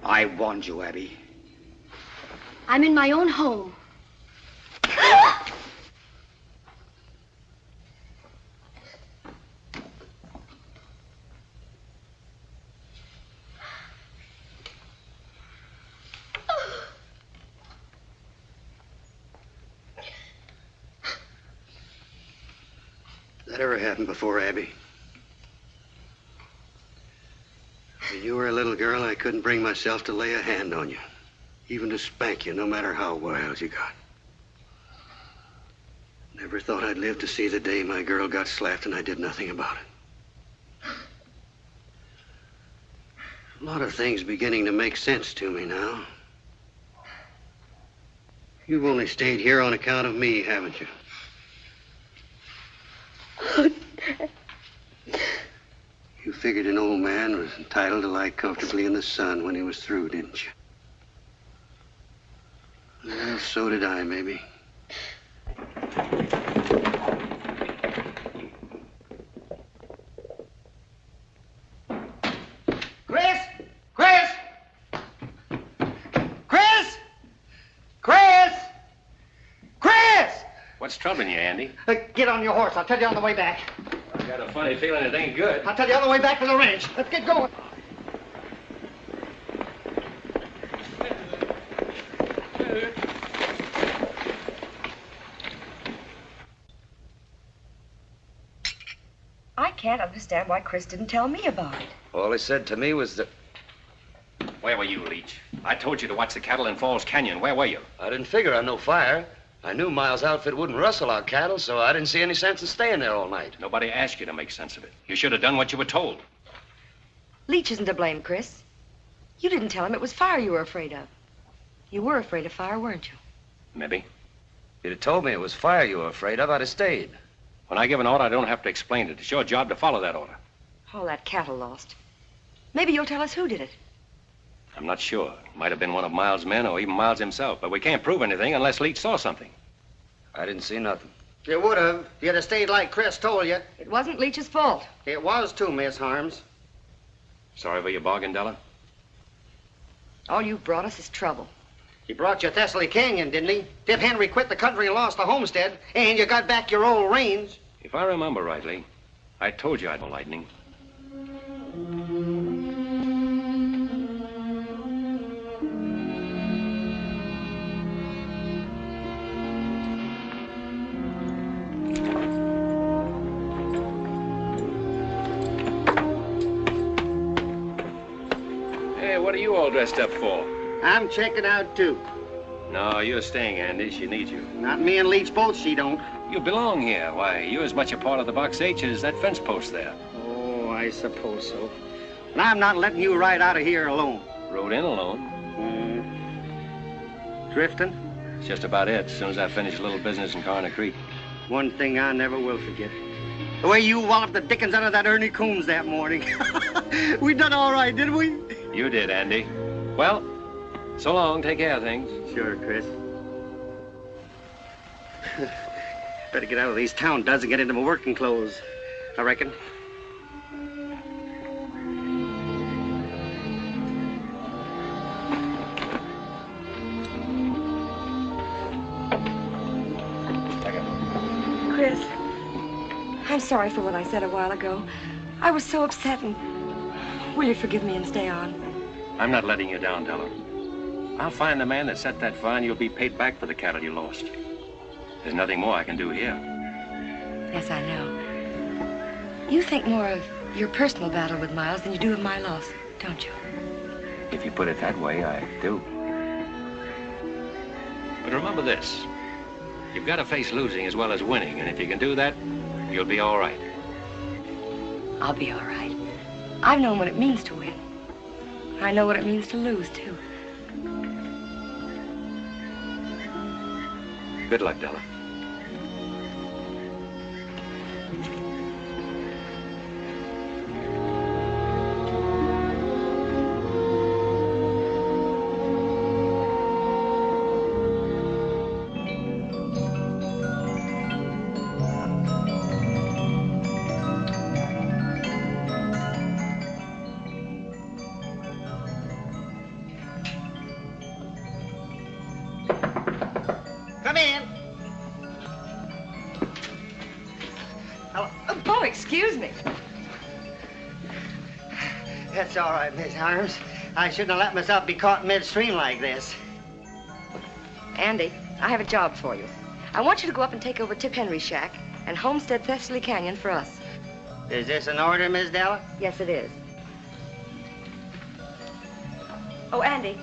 I warned you, Abby. I'm in my own home. That ever happened before, Abby? When you were a little girl, I couldn't bring myself to lay a hand on you, even to spank you, no matter how wild you got. Never thought I'd live to see the day my girl got slapped and I did nothing about it. A lot of things beginning to make sense to me now. You've only stayed here on account of me, haven't you? You figured an old man was entitled to lie comfortably in the sun when he was through, didn't you? Well, so did I, maybe. Chris! Chris! Chris! Chris! Chris! What's troubling you, Andy? Get on your horse. I'll tell you on the way back. I've got a funny feeling it ain't good. I'll tell you on the way back to the ranch. Let's get going. I can't understand why Chris didn't tell me about it. All he said to me was that... Where were you, Leach? I told you to watch the cattle in Falls Canyon. Where were you? I didn't figure on no fire. I knew Miles' outfit wouldn't rustle our cattle, so I didn't see any sense in staying there all night. Nobody asked you to make sense of it. You should have done what you were told. Leach isn't to blame, Chris. You didn't tell him it was fire you were afraid of. You were afraid of fire, weren't you? Maybe. If you'd have told me it was fire you were afraid of, I'd have stayed. When I give an order, I don't have to explain it. It's your job to follow that order. All that cattle lost. Maybe you'll tell us who did it. I'm not sure. It might have been one of Miles' men or even Miles himself, but we can't prove anything unless Leach saw something. I didn't see nothing. You would have if you'd have stayed like Chris told you. It wasn't Leach's fault. It was too, Miss Harms. Sorry for your bargain, Della? All you brought us is trouble. He brought you Thessaly Canyon, didn't he? Tip Henry quit the country and lost the homestead, and you got back your old range. If I remember rightly, I told you I'd no lightning. Hey, what are you all dressed up for? I'm checking out, too. No, you're staying, Andy. She needs you. Not me and Leach both, she don't. You belong here. Why, you're as much a part of the Box H as that fence post there. Oh, I suppose so. And I'm not letting you ride out of here alone. Rode in alone. Drifting? It's just about it, as soon as I finish a little business in Corner Creek. One thing I never will forget. The way you walloped the dickens out of that Ernie Coombs that morning. We done all right, didn't we? You did, Andy. Well, so long. Take care of things. Sure, Chris. Better get out of these town duds and get into my working clothes, I reckon. Chris, I'm sorry for what I said a while ago. I was so upset, and will you forgive me and stay on? I'm not letting you down, Della. I'll find the man that set that fire, and you'll be paid back for the cattle you lost. There's nothing more I can do here. Yes, I know. You think more of your personal battle with Miles than you do of my loss, don't you? If you put it that way, I do. But remember this. You've got to face losing as well as winning, and if you can do that, you'll be all right. I'll be all right. I've known what it means to win. I know what it means to lose, too. Good luck, Della. Come in. Oh, excuse me. That's all right, Miss Harms. I shouldn't have let myself be caught midstream like this. Andy, I have a job for you. I want you to go up and take over Tip Henry's shack and homestead Thessaly Canyon for us. Is this an order, Miss Della? Yes, it is. Oh, Andy,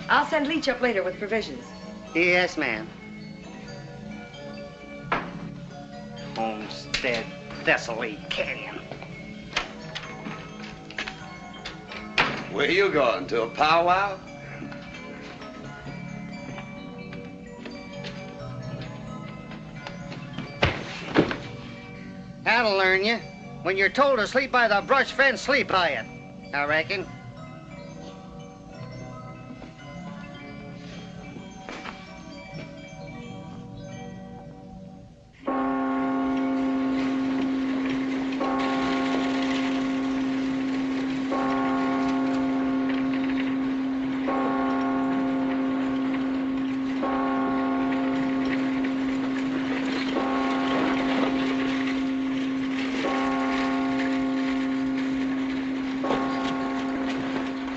I'll send Leach up later with provisions. Yes, ma'am. Homestead Thessaly Canyon. Where you going, to a powwow? That'll learn you. When you're told to sleep by the brush fence, sleep by it, I reckon.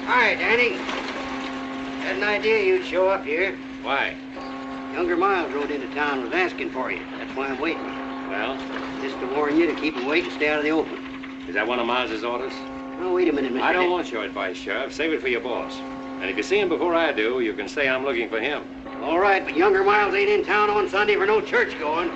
Hi, Danny. Had an idea you'd show up here. Why? Younger Miles rode into town and was asking for you. That's why I'm waiting. Well? Just to warn you to keep awake and stay out of the open. Is that one of Miles's orders? Oh, wait a minute, Mr. I don't want your advice, Sheriff. Save it for your boss. And if you see him before I do, you can say I'm looking for him. All right, but younger Miles ain't in town on Sunday for no church going.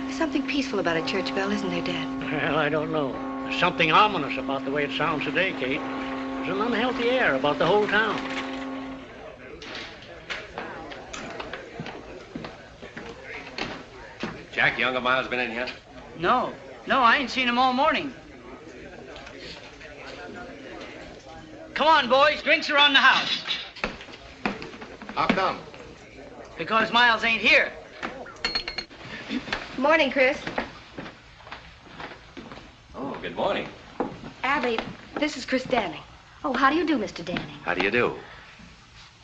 There's something peaceful about a church bell, isn't there, Dad? Well, I don't know. There's something ominous about the way it sounds today, Kate. There's an unhealthy air about the whole town. Jack, younger Miles been in here? No, I ain't seen him all morning. Come on, boys, drinks are on the house. How come? Because Miles ain't here. Morning, Chris. Oh, good morning. Abby, this is Chris Danning. Oh, how do you do, Mr. Danning? How do you do?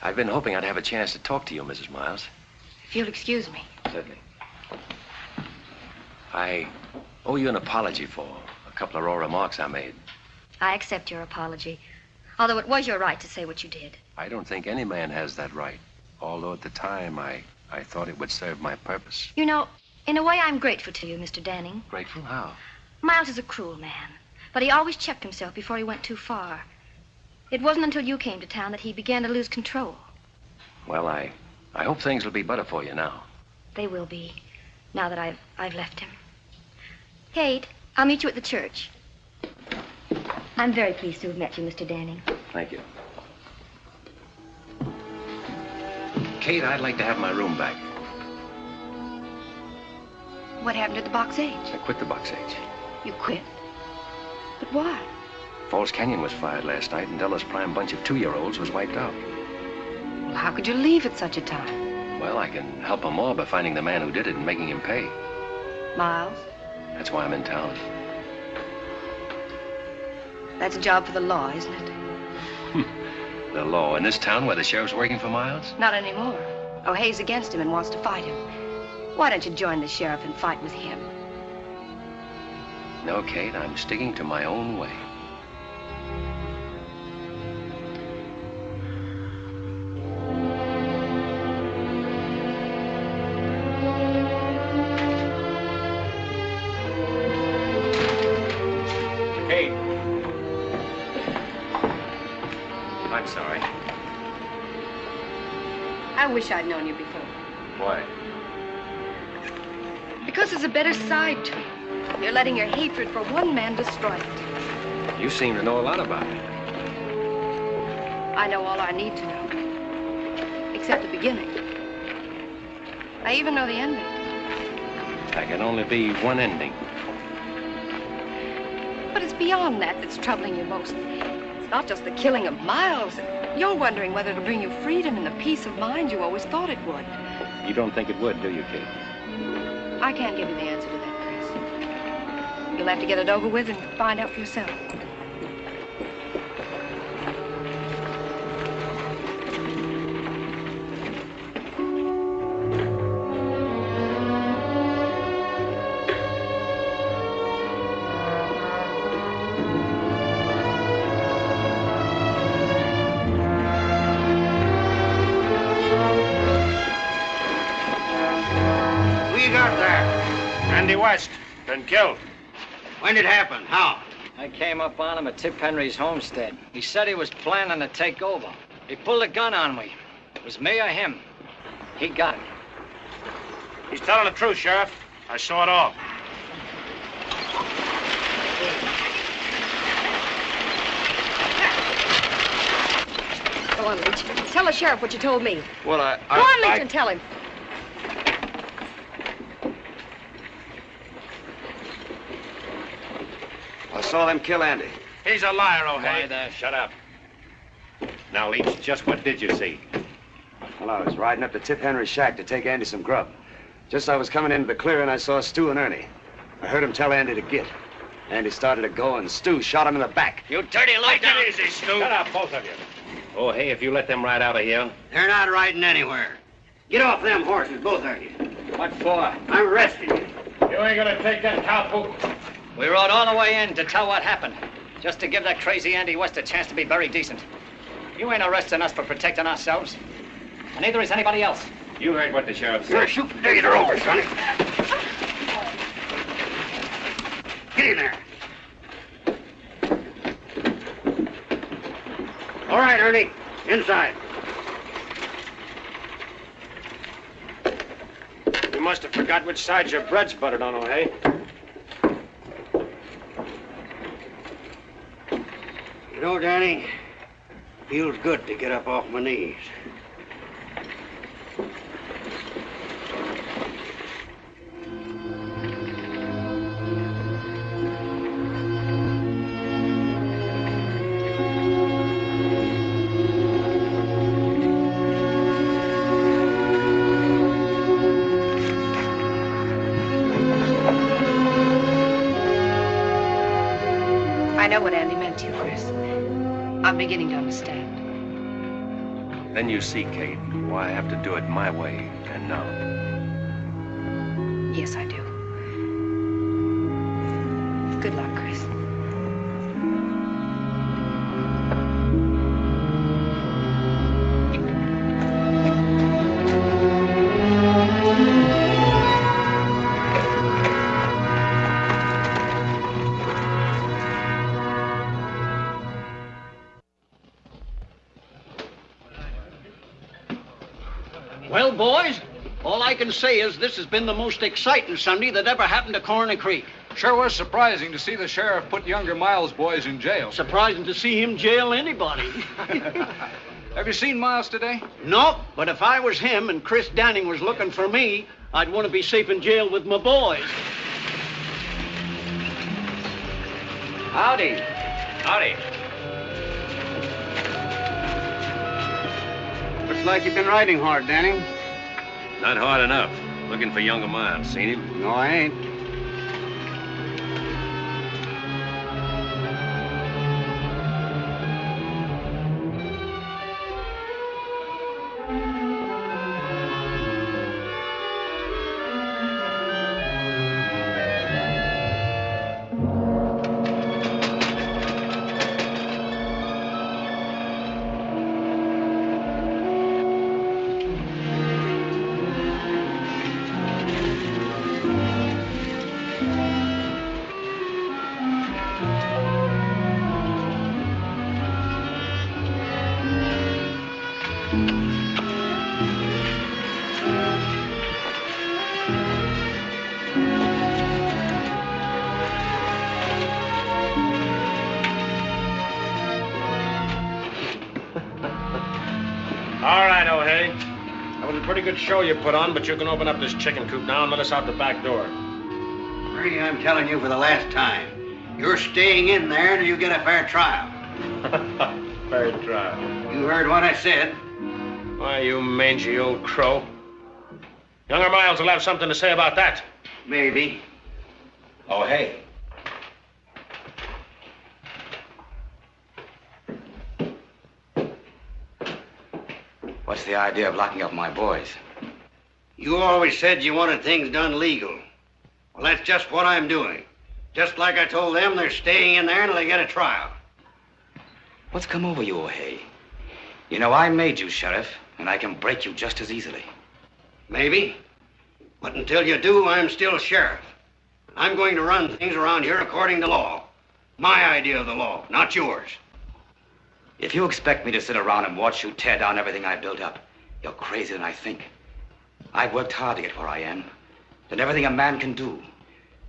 I've been hoping I'd have a chance to talk to you, Mrs. Miles. If you'll excuse me. Certainly. I owe you an apology for a couple of raw remarks I made. I accept your apology, although it was your right to say what you did. I don't think any man has that right, although at the time I thought it would serve my purpose. You know, in a way, I'm grateful to you, Mr. Danning. Grateful? How? Miles is a cruel man, but he always checked himself before he went too far. It wasn't until you came to town that he began to lose control. Well, I hope things will be better for you now. They will be, now that I've left him. Kate, I'll meet you at the church. I'm very pleased to have met you, Mr. Danning. Thank you. Kate, I'd like to have my room back. What happened to the Box H? I quit the Box H. You quit? But why? Falls Canyon was fired last night, and Della's prime bunch of 2-year-olds was wiped out. Well, how could you leave at such a time? Well, I can help them more by finding the man who did it and making him pay. Miles? That's why I'm in town. That's a job for the law, isn't it? The law in this town where the sheriff's working for Miles? Not anymore. O'Hay's against him and wants to fight him. Why don't you join the sheriff and fight with him? No, Kate, I'm sticking to my own way. Kate. I'm sorry. I wish I'd known you before. Why? Because there's a better side to you. You're letting your hatred for one man destroy it. You seem to know a lot about it. I know all I need to know. Except the beginning. I even know the ending. There can only be one ending. But it's beyond that that's troubling you most. It's not just the killing of Miles. You're wondering whether it'll bring you freedom and the peace of mind you always thought it would. You don't think it would, do you, Kate? I can't give you the answer to that, Chris. You'll have to get it over with and find out for yourself. West, been killed. When did it happen? How? I came up on him at Tip Henry's homestead. He said he was planning to take over. He pulled a gun on me. It was me or him. He got it. He's telling the truth, Sheriff. I saw it all. Go on, Leach. Tell the sheriff what you told me. Well, Go on, Leach, and tell him. I saw them kill Andy. He's a liar, O'Hay. Shut up. Now, Leach, just what did you see? Well, I was riding up to Tip Henry's shack to take Andy some grub. Just as I was coming into the clearing, I saw Stu and Ernie. I heard him tell Andy to get. Andy started to go, and Stu shot him in the back. You dirty low down. Take it easy, Stu. Shut up, both of you. Oh, hey, if you let them ride out of here. They're not riding anywhere. Get off them horses, both of you. What for? I'm arresting you. You ain't gonna take that cowpoke. We rode all the way in to tell what happened. Just to give that crazy Andy West a chance to be very decent. You ain't arresting us for protecting ourselves. And neither is anybody else. You heard what the sheriff said. You're shooting Digger over, Sonny. Get in there. All right, Ernie. Inside. You must have forgot which side your bread's buttered on, O'Hay. You know, Danny, feels good to get up off my knees. I know what Andy meant to you, Chris. I'm beginning to understand. Then you see, Kate, why I have to do it my way and now. Yes, I do. Good luck, Chris. Well, boys, all I can say is this has been the most exciting Sunday that ever happened to Corner Creek. Sure was surprising to see the sheriff put younger Miles' boys in jail. Surprising to see him jail anybody. Have you seen Miles today? Nope, but if I was him and Chris Danning was looking for me, I'd want to be safe in jail with my boys. Howdy. Howdy. Looks like you've been riding hard, Danning. Not hard enough. Looking for younger Miles. Seen him? No, I ain't. All right, O'Hay. That was a pretty good show you put on, but you can open up this chicken coop now and let us out the back door. Ernie, I'm telling you for the last time. You're staying in there until you get a fair trial. Fair trial. You heard what I said. Why, you mangy old crow. Younger Miles will have something to say about that. Maybe. O'Hay. What's the idea of locking up my boys? You always said you wanted things done legal. Well, that's just what I'm doing. Just like I told them, they're staying in there until they get a trial. What's come over you, O'Hay? You know, I made you sheriff, and I can break you just as easily. Maybe. But until you do, I'm still sheriff. I'm going to run things around here according to law. My idea of the law, not yours. If you expect me to sit around and watch you tear down everything I built up, you're crazier than I think. I've worked hard to get where I am. Done everything a man can do.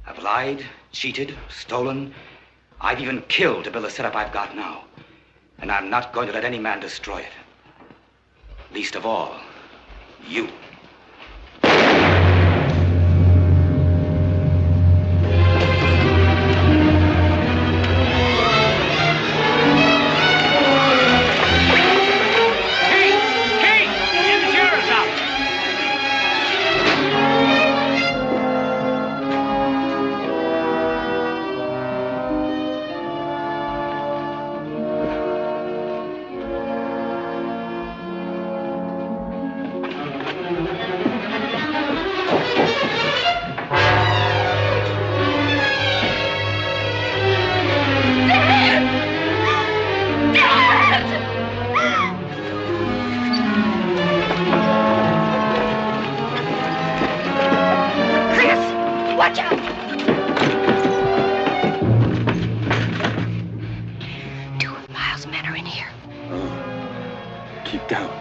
I've lied, cheated, stolen. I've even killed to build the setup I've got now. And I'm not going to let any man destroy it. Least of all, you. Keep down.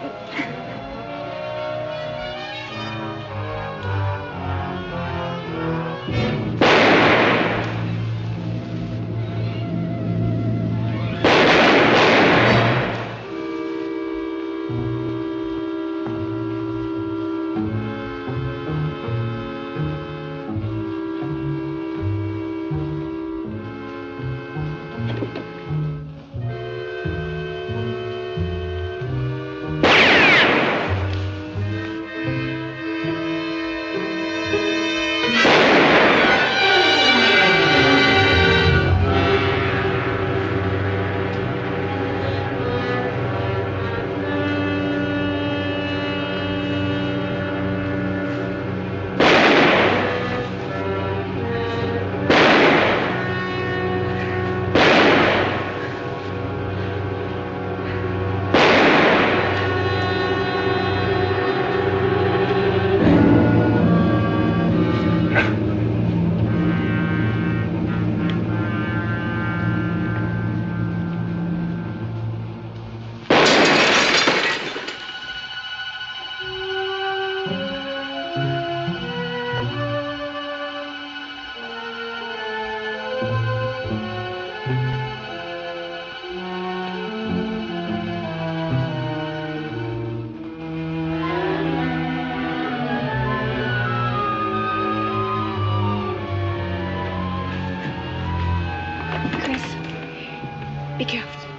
Be careful.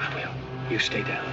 I will. You stay down.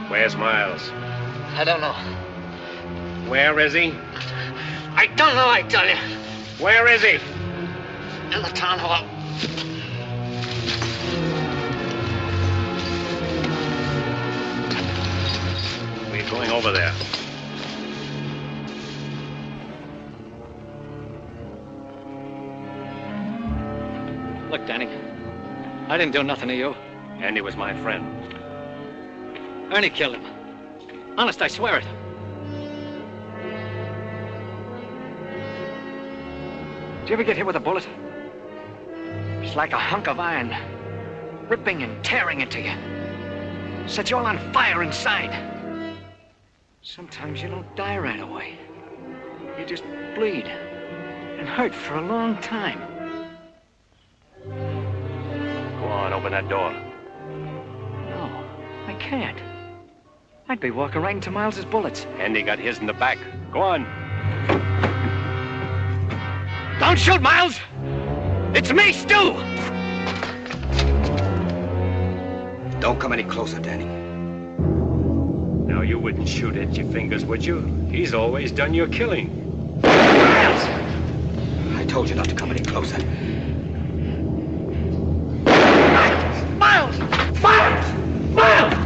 Where's Miles? I don't know. Where is he? I don't know, I tell you. Where is he? In the town hall. We're going over there. Look, Danny, I didn't do nothing to you. Andy was my friend. Ernie killed him. Honest, I swear it. Did you ever get hit with a bullet? It's like a hunk of iron, ripping and tearing into you. Sets you all on fire inside. Sometimes you don't die right away. You just bleed and hurt for a long time. Go on, open that door. No, I can't. I'd be walking right into Miles's bullets. Andy got his in the back. Go on. Don't shoot, Miles! It's me, Stu! Don't come any closer, Danny. Now, you wouldn't shoot at your fingers, would you? He's always done your killing. Miles! I told you not to come any closer. Miles! Miles! Miles! Miles!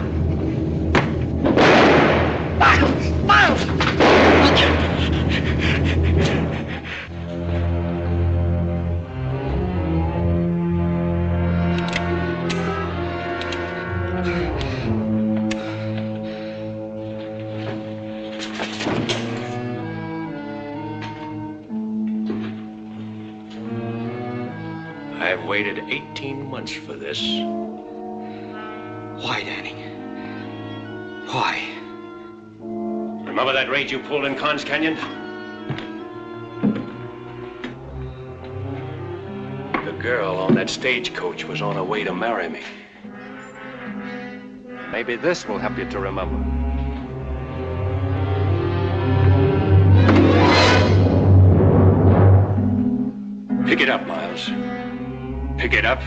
I've waited 18 months for this. Why, Danny? Why? Remember that raid you pulled in Carnes Canyon? girl on that stagecoach was on her way to marry me. Maybe this will help you to remember. Pick it up, Miles. Pick it up.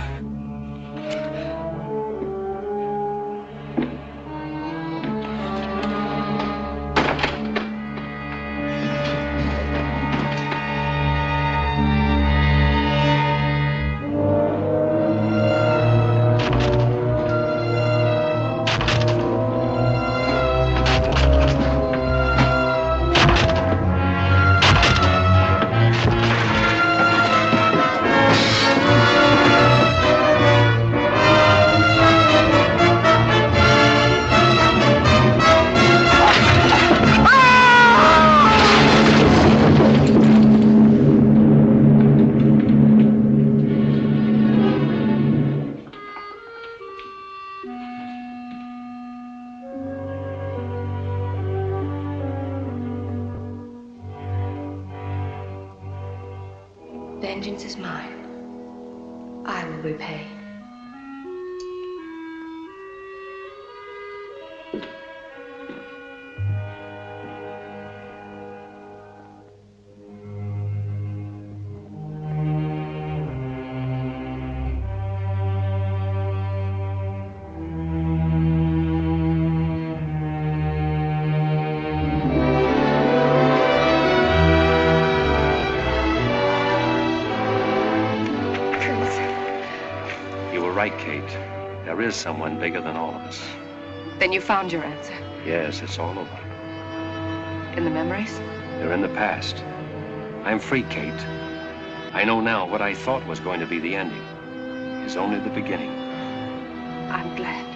Vengeance is mine. I will repay. Right, Kate. There is someone bigger than all of us. Then you found your answer. Yes, it's all over. In the memories? They're in the past. I'm free, Kate. I know now what I thought was going to be the ending is only the beginning. I'm glad.